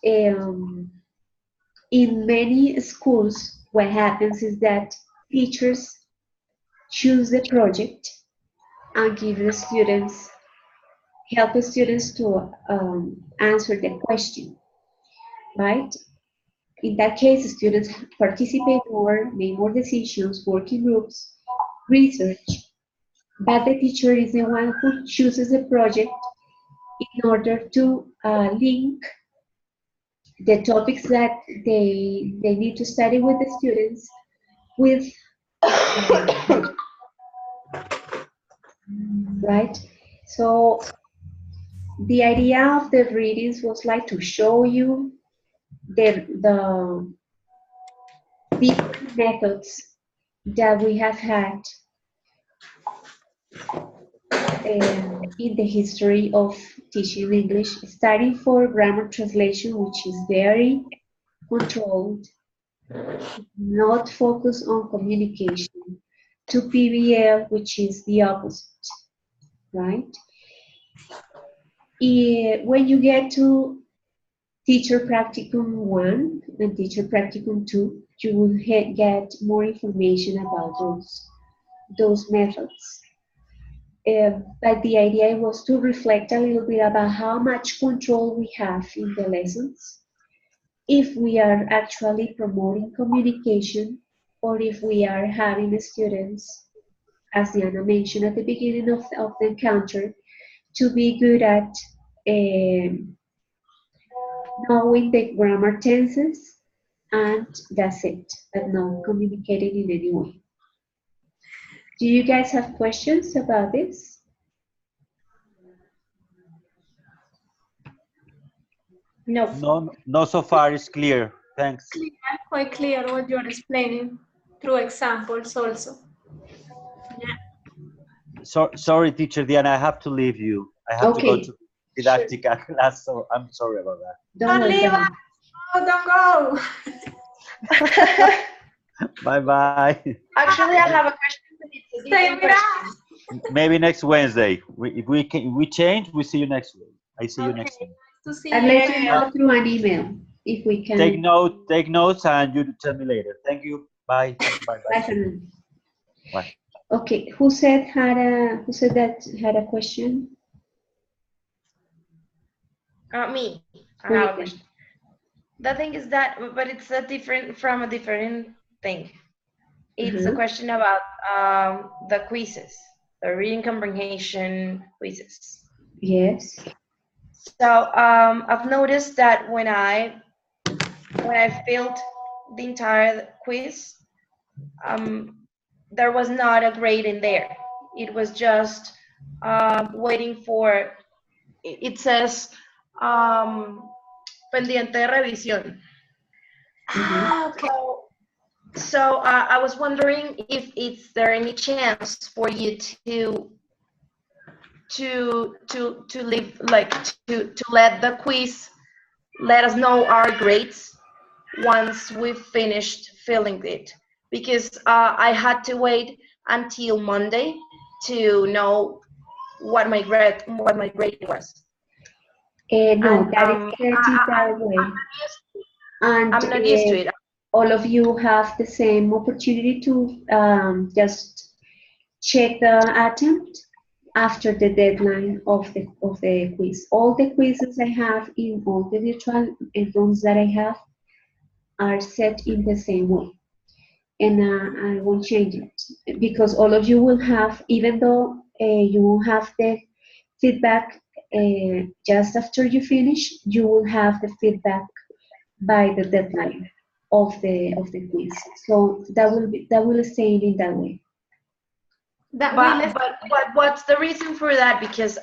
in many schools, what happens is that teachers choose the project and give the students, help the students to answer the question, right? In that case, students participate more, make more decisions, work in groups, research, but the teacher is the one who chooses the project in order to link the topics that they need to study with the students with right? So the idea of the readings was like to show you the different methods that we have had in the history of teaching English, starting for grammar translation, which is very controlled, not focused on communication, to PBL, which is the opposite, right? When you get to Teacher Practicum 1 and Teacher Practicum 2, you will get more information about those methods. But the idea was to reflect a little bit about how much control we have in the lessons, if we are actually promoting communication, or if we are having the students, as Diana mentioned at the beginning of the encounter, to be good at knowing the grammar tenses, and that's it, but not communicating in any way. Do you guys have questions about this? No. No, so far it's clear. Thanks. Quite clear what you're explaining through examples also. Sorry, teacher Diana, I have to leave you. I have to go Okay. to Didactica class, so I'm sorry about that. Don't worry. Leave us. Oh, don't go. Bye-bye. Actually, I have a question, but it's a Stay different with question. us. Maybe next Wednesday. If we change, we see you next week. I see you next week. To see I'll you let you again. know through an email if we can. Take notes, and you tell me later. Thank you. Bye. Bye. Bye, Fernando. Bye. Okay, who said that had a question? Me. I Who have a is question. The thing is that, but it's a different thing. It's a question about the quizzes, the reading comprehension quizzes. Yes. So I've noticed that when I filled the entire quiz, there was not a grade in there. It was just waiting for. It says pendiente de revisión. Ah, okay. So I was wondering if is there any chance for you to leave, like to let the quiz let us know our grades once we've finished filling it, because I had to wait until Monday to know what my grade was. No, And, that is created that way. And I'm not used to it. all of you have the same opportunity to just check the attempt after the deadline of the quiz. All the quizzes I have in all the virtual rooms that I have are set in the same way, and I won't change it because all of you will have, even though you will have the feedback just after you finish, you will have the feedback by the deadline of the quiz. So that will stay in that way. That will But what's the reason for that? Because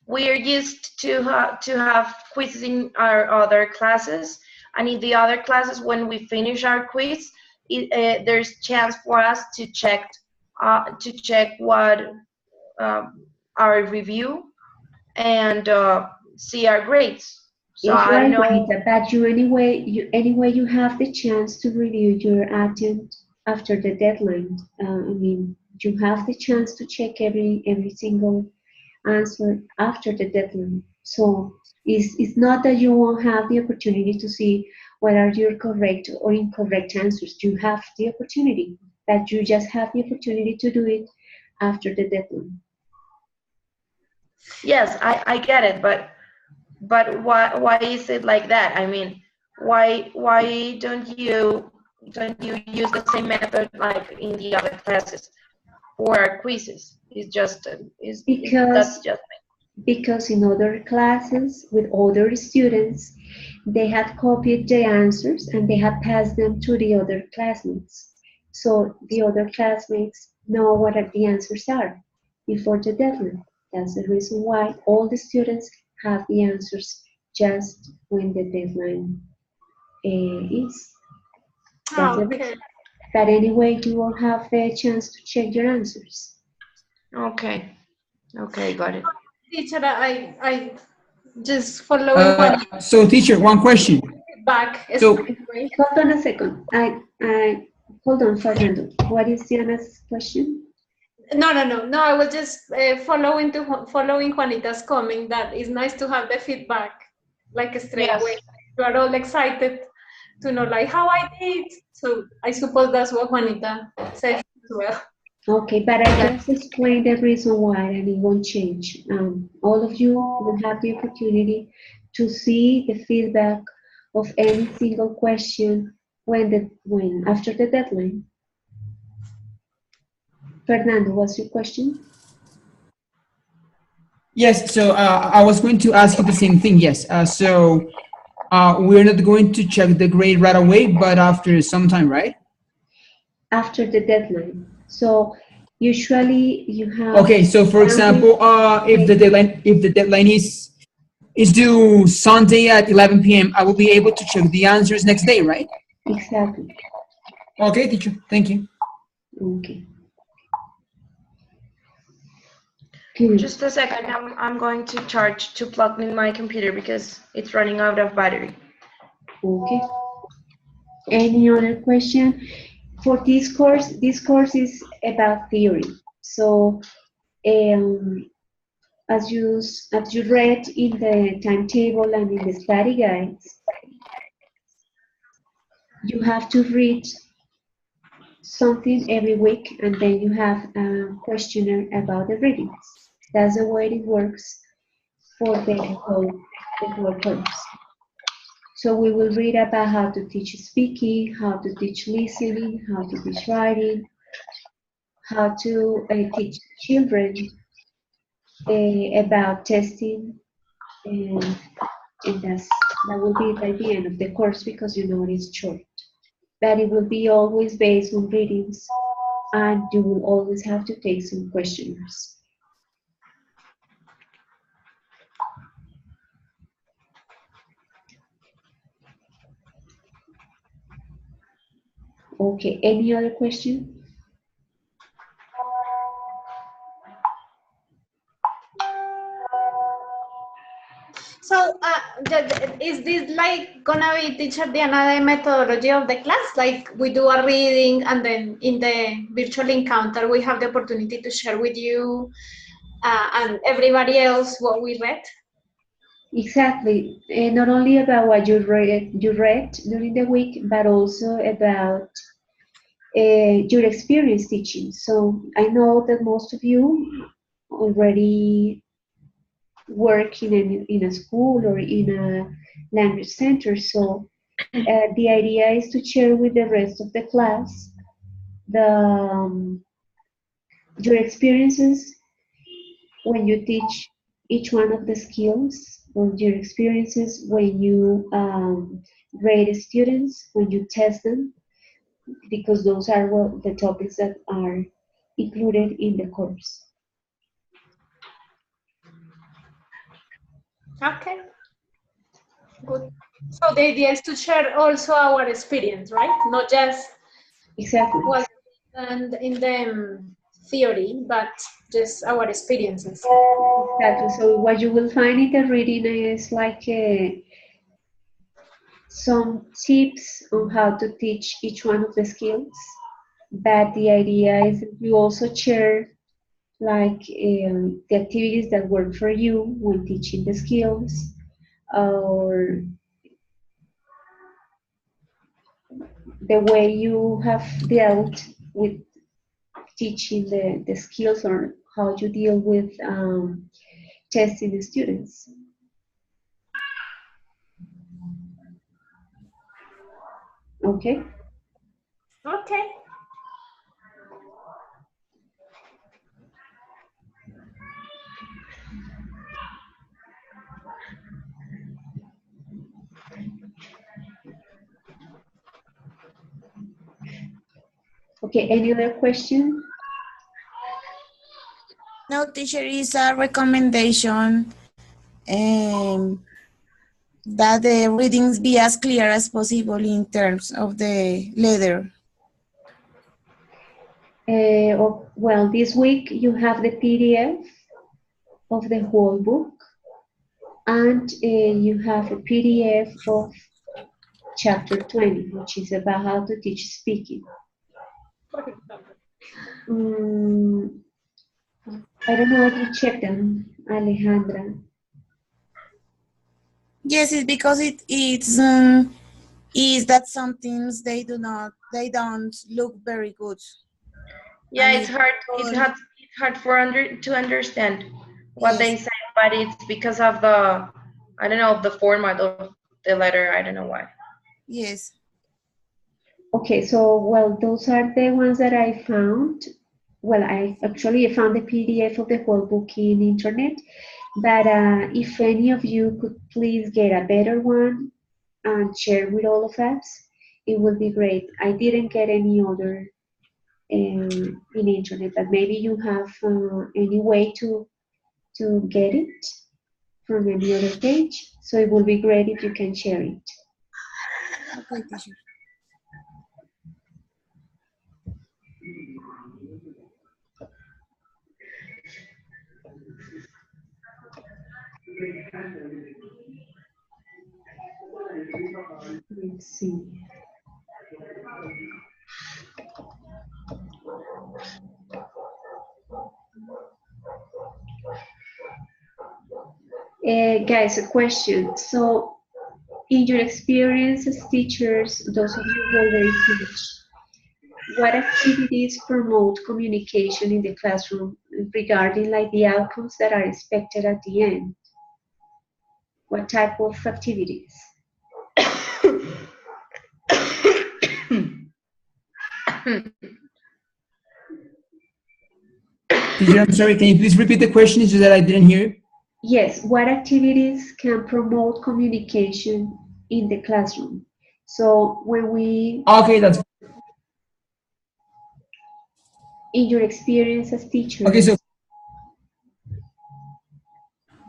we're used to have quizzes in our other classes, and in the other classes, when we finish our quiz, there's chance for us to check what our review and see our grades. So It's I don't right, know. Juanita, but anyway you have the chance to review your attempt after the deadline. I mean, you have the chance to check every single answer after the deadline. So it's not that you won't have the opportunity to see what are your correct or incorrect answers. You have the opportunity, but you just have the opportunity to do it after the deadline. Yes, I get it, but why is it like that? I mean, why don't you use the same method like in the other classes for our quizzes? It's just is that's Because just because in other classes with other students, they had copied the answers and they had passed them to the other classmates. So the other classmates know what the answers are before the deadline. That's the reason why all the students have the answers just when the deadline is. That's the reason. okay. But anyway, you will have the chance to check your answers. okay. Okay, got it. Teacher, I just following Juan's So, teacher, one question. feedback So, straight away. Hold on a second. Hold on, Fernando. What is Diana's question? No. I was just following Juanita's comment that it's nice to have the feedback like straight Yes. away. You are all excited to know like how I did. So I suppose that's what Juanita said as well. Okay, but I just explained the reason why, and it won't change. All of you will have the opportunity to see the feedback of any single question when after the deadline. Fernando, what's your question? yes, so I was going to ask you the same thing. Yes. We're not going to check the grade right away, but after some time, right? After the deadline. So usually you have Okay, so for 1 week. example, if the deadline is due Sunday at 11 p.m., I will be able to check the answers next day, right? Exactly. Okay, teacher. Thank you. Okay. Good. Just a second. I'm going to plug in my computer because it's running out of battery. Okay. Any other question? For this course is about theory. So as you read in the timetable and in the study guides, you have to read something every week, and then you have a questionnaire about the readings. That's the way it works for the whole course. So we will read about how to teach speaking, how to teach listening, how to teach writing, how to teach children about testing, and, and that will be by the end of the course because you know it's short. But it will be always based on readings, and you will always have to take some questionnaires. Okay, any other question? So is this like gonna be teacher Diana the methodology of the class? Like we do a reading and then in the virtual encounter we have the opportunity to share with you and everybody else what we read? Exactly. Not only about what you read during the week, but also about your experience teaching. So I know that most of you already work in a school or in a language center. So The idea is to share with the rest of the class the your experiences when you teach each one of the skills, or your experiences when you grade students, when you test them, because those are the topics that are included in the course. Okay, good. So the idea is to share also our experience, right? Not just Exactly. what and in the theory, but just our experiences. Exactly. So what you will find in the reading is like some tips on how to teach each one of the skills. But the idea is that you also share like the activities that work for you when teaching the skills, or the way you have dealt with teaching the skills, or how you deal with testing the students. Okay. Okay. Okay, any other question? No, teacher, is a recommendation that the readings be as clear as possible in terms of the letter. Well, this week you have the PDF of the whole book, and you have a PDF of chapter 20, which is about how to teach speaking. Mm, I don't know if you checked them, Alejandra. Yes, it's because it's is that sometimes they don't look very good. Yeah, And it's it hard. all, It's hard to understand what yes, they say, but it's because of the, I don't know, the format of the letter. I don't know why. yes. Okay, so well, those are the ones that I found. Well, I actually found the PDF of the whole book in internet, but if any of you could please get a better one and share with all of us, it would be great. I didn't get any other in internet, but maybe you have any way to get it from any other page. So it would be great if you can share it. Okay, teacher. Let's see. Guys, a question. So, in your experience as teachers, those of you who already teach, what activities promote communication in the classroom regarding like the outcomes that are expected at the end? What type of activities? Teacher, I'm sorry. Can you please repeat the question? It's just that I didn't hear. Yes, what activities can promote communication in the classroom? So when we, Okay, that's in your experience as okay. teachers, So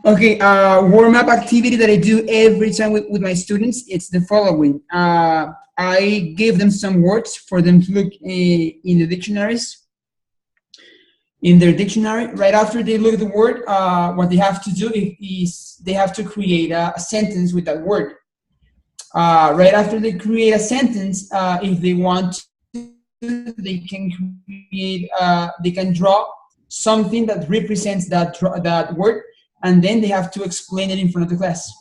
okay, warm up activity that I do every time with my students. It's the following. I give them some words for them to look in the dictionaries. In their dictionary, right after they look at the word, what they have to do is they have to create a sentence with that word. Right after they create a sentence, if they want to, they can draw something that represents that word, and then they have to explain it in front of the class.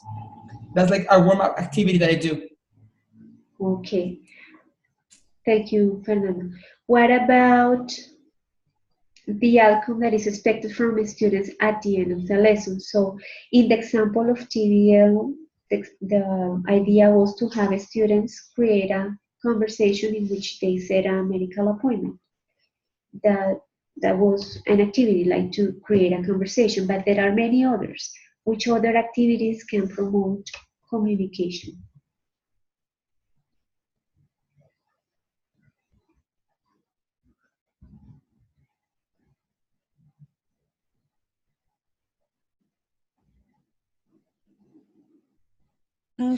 That's like a warm up activity that I do. okay, thank you, Fernando. What about the outcome that is expected from the students at the end of the lesson? So in the example of TDL, the idea was to have students create a conversation in which they set a medical appointment. That that was an activity like to create a conversation, but there are many others. Which other activities can promote communication?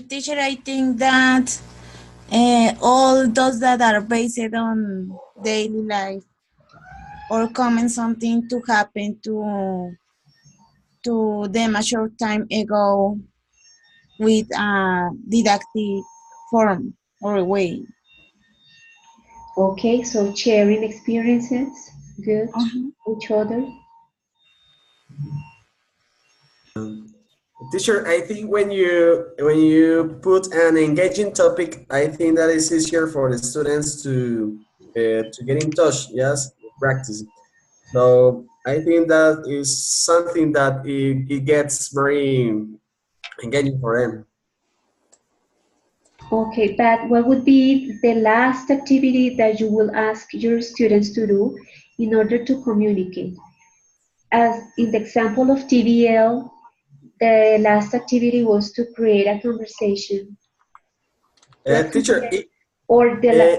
Teacher, I think that all those that are based on daily life or comment something to happen to them a short time ago with a didactic form or way. Okay, so sharing experiences, good. Uh-huh. Which other? Teacher, I think when you put an engaging topic, I think that is easier for the students to get in touch, yes, practice. So I think that is something that it gets very engaging for them. Okay, but what would be the last activity that you will ask your students to do in order to communicate? As in the example of TVL, the last activity was to create a conversation. What could Teacher, be, or the, uh,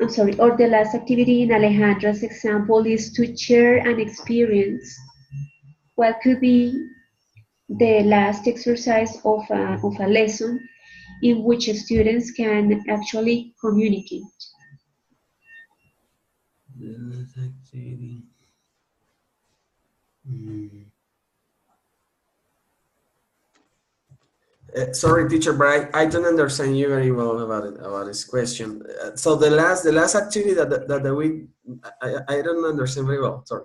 I'm sorry, or the last activity in Alejandra's example is to share an experience. What could be the last exercise of a lesson in which students can actually communicate? sorry, teacher, but I don't understand you very well about this question. So the last activity that we I don't understand very well. Sorry.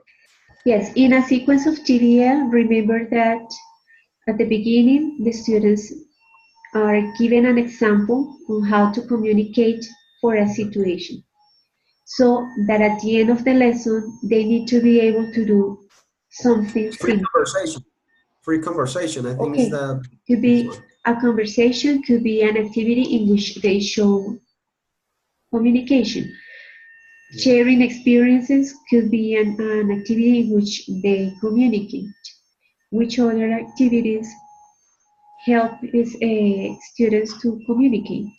Yes, in a sequence of TVL, remember that at the beginning, the students are given an example on how to communicate for a situation. So that at the end of the lesson, they need to be able to do something Free simple. conversation. Free conversation. I think is Okay, that could this be one. a conversation, could be an activity in which they show communication. Yeah. Sharing experiences could be an activity in which they communicate. Which other activities help students to communicate?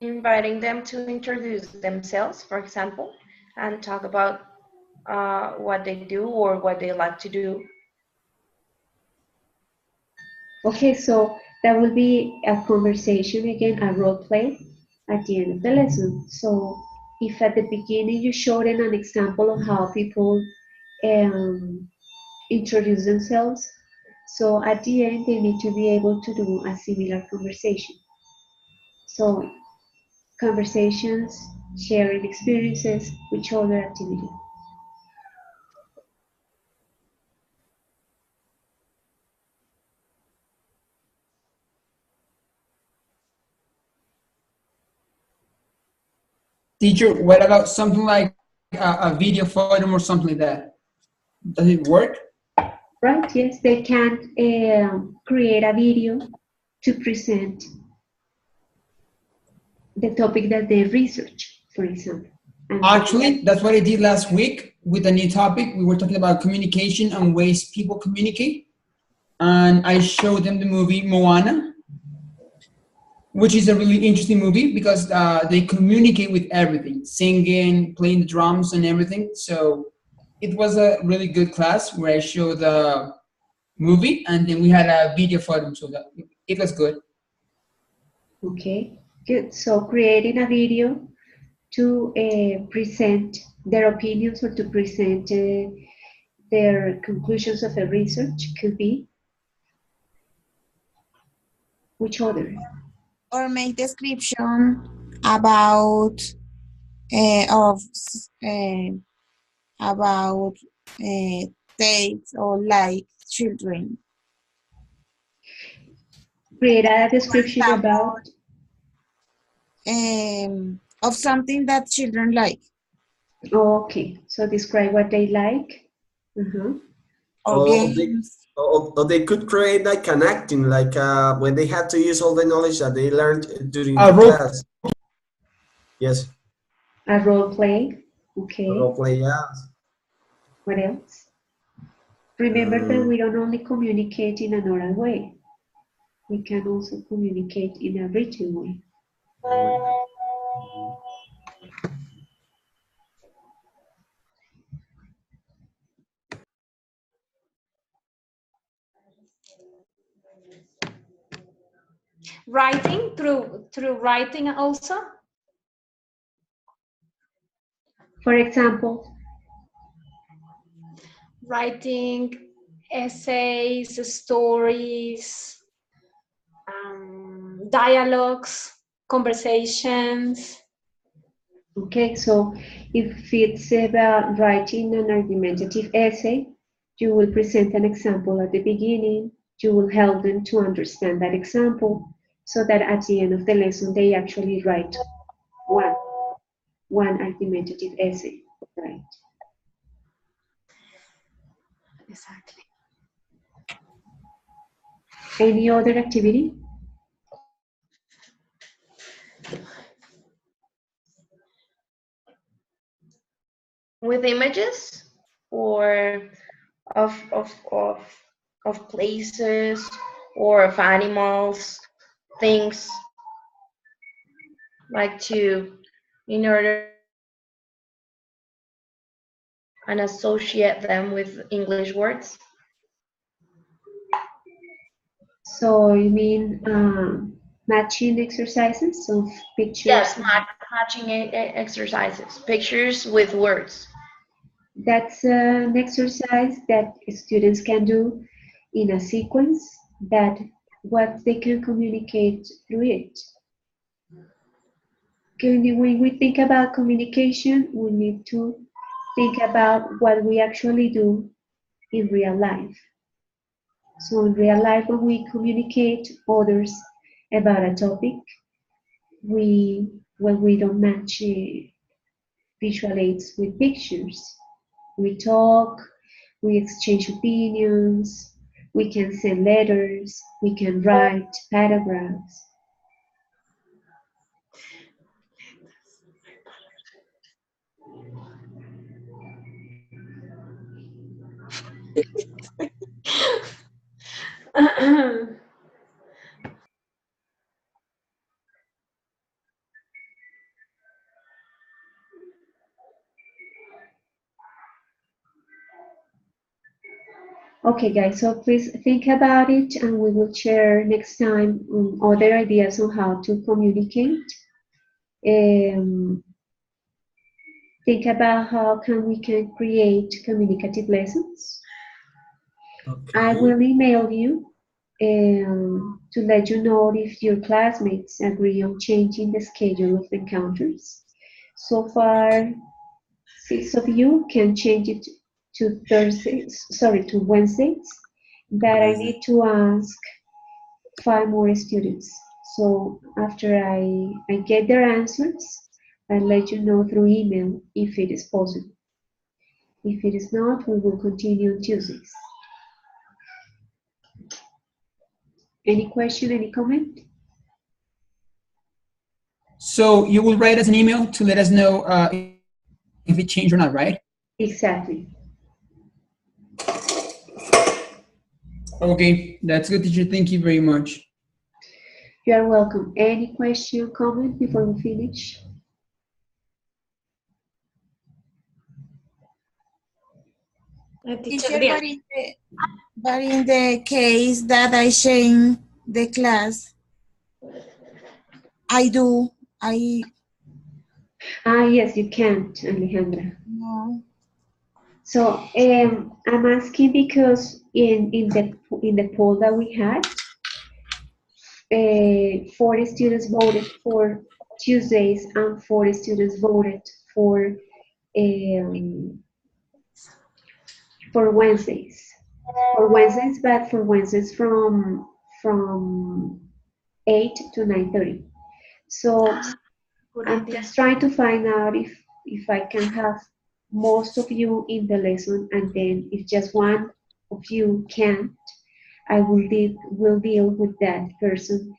Inviting them to introduce themselves, for example, and talk about what they do or what they like to do. Okay, so that will be a conversation again, a role play at the end of the lesson. So if at the beginning you showed them an example of how people um, introduce themselves, so at the end they need to be able to do a similar conversation. So conversations, sharing experiences, which other activity? Teacher, what about something like a video photo or something like that? Does it work? Right, yes, they can create a video to present the topic that they research, for example. And Actually, that's what I did last week with a new topic. We were talking about communication and ways people communicate. And I showed them the movie Moana, which is a really interesting movie because they communicate with everything, singing, playing the drums, and everything. So it was a really good class where I showed the movie and then we had a video for them, so that it was good. okay, good. So creating a video to present their opinions or to present their conclusions of a research could be which other? Or make description about of about uh, dates or like children. Create a For description example, about, of something that children like. Okay, so describe what they like. Or Or they, games. or they could create like an acting, like when they had to use all the knowledge that they learned during the Role. class. Yes, A role play. a Okay, role play. Yeah. what else? Remember that Um, we don't only communicate in an oral way, we can also communicate in a written way. Writing through writing also. For example, Writing essays, stories, dialogues, conversations. okay, so if it's about writing an argumentative essay, you will present an example at the beginning, you will help them to understand that example, so that at the end of the lesson they actually write one, one argumentative essay, right? Exactly. Any other activity? With images or of places or of animals, things like to in order and associate them with English words. So you mean matching exercises of pictures? Yes, matching exercises, pictures with words. That's an exercise that students can do in a sequence that what they can communicate through it. When we think about communication, we need to think about what we actually do in real life. So in real life, when we communicate others about a topic, we we don't match visual aids with pictures. We talk, we exchange opinions, we can send letters, we can write paragraphs. Okay, guys, so please think about it and we will share next time other ideas on how to communicate. Um, think about how we can create communicative lessons. I okay. will email you to let you know if your classmates agree on changing the schedule of the encounters. So far, 6 of you can change it to Thursdays, sorry, to Wednesdays, but I Wednesday. need to ask 5 more students. So after I get their answers, I'll let you know through email if it is possible. If it is not, we will continue on Tuesdays. Any question, any comment? So you will write us an email to let us know if it changed or not, right? Exactly. Okay, that's good, teacher. Thank you very much. You are welcome. Any question, comment before we finish? Teacher Teacher, Diana. but in the case that I change the class, I do. I Ah, yes, you can, Alejandra. no. So I'm asking because in the poll that we had, 40 students voted for Tuesdays and 40 students voted um, for Wednesdays. For Wednesdays, but for Wednesdays from 8 to 9:30. So Good I'm idea. just trying to find out if I can have most of you in the lesson, and then if just one of you can't, I will deal with that person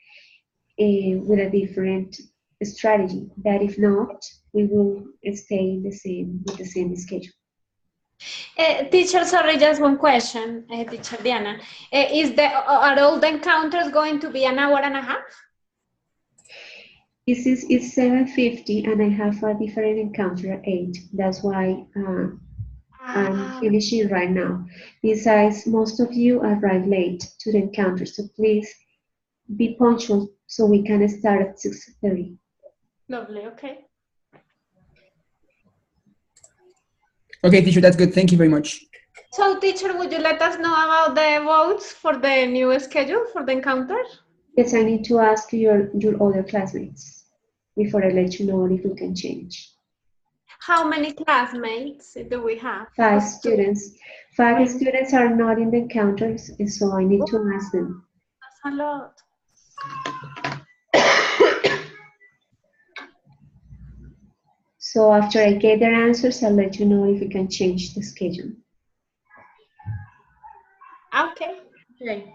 with a different strategy. But if not, we will stay in the same with the same schedule. Teacher, sorry, just one question, Teacher Diana. Are all the encounters going to be an hour and a half? It's 7:50, and I have a different encounter at 8. That's why I'm finishing right now. Besides, most of you arrive late to the encounter, so please be punctual so we can start at 6:30. Lovely, okay. Okay, teacher, that's good. Thank you very much. So, teacher, would you let us know about the votes for the new schedule for the encounter? Yes, I need to ask your other classmates before I let you know if we can change. How many classmates do we have? 5 students. 5 Right. students are not in the encounters, and so I need to ask them. That's a lot. So after I get their answers, I'll let you know if we can change the schedule. Okay. Okay.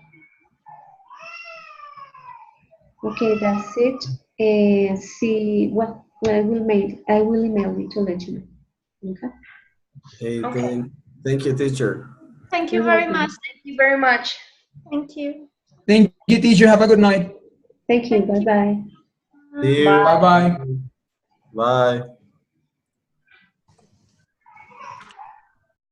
Okay, that's it. See what I will make. I will email you to let you know. Okay. Hey, Okay. thank you, teacher. Thank you You're very welcome. much. Thank you very much. Thank you. Thank you, teacher. Have a good night. Thank you. Thank Bye you. bye. See Bye. you. Bye bye. Bye.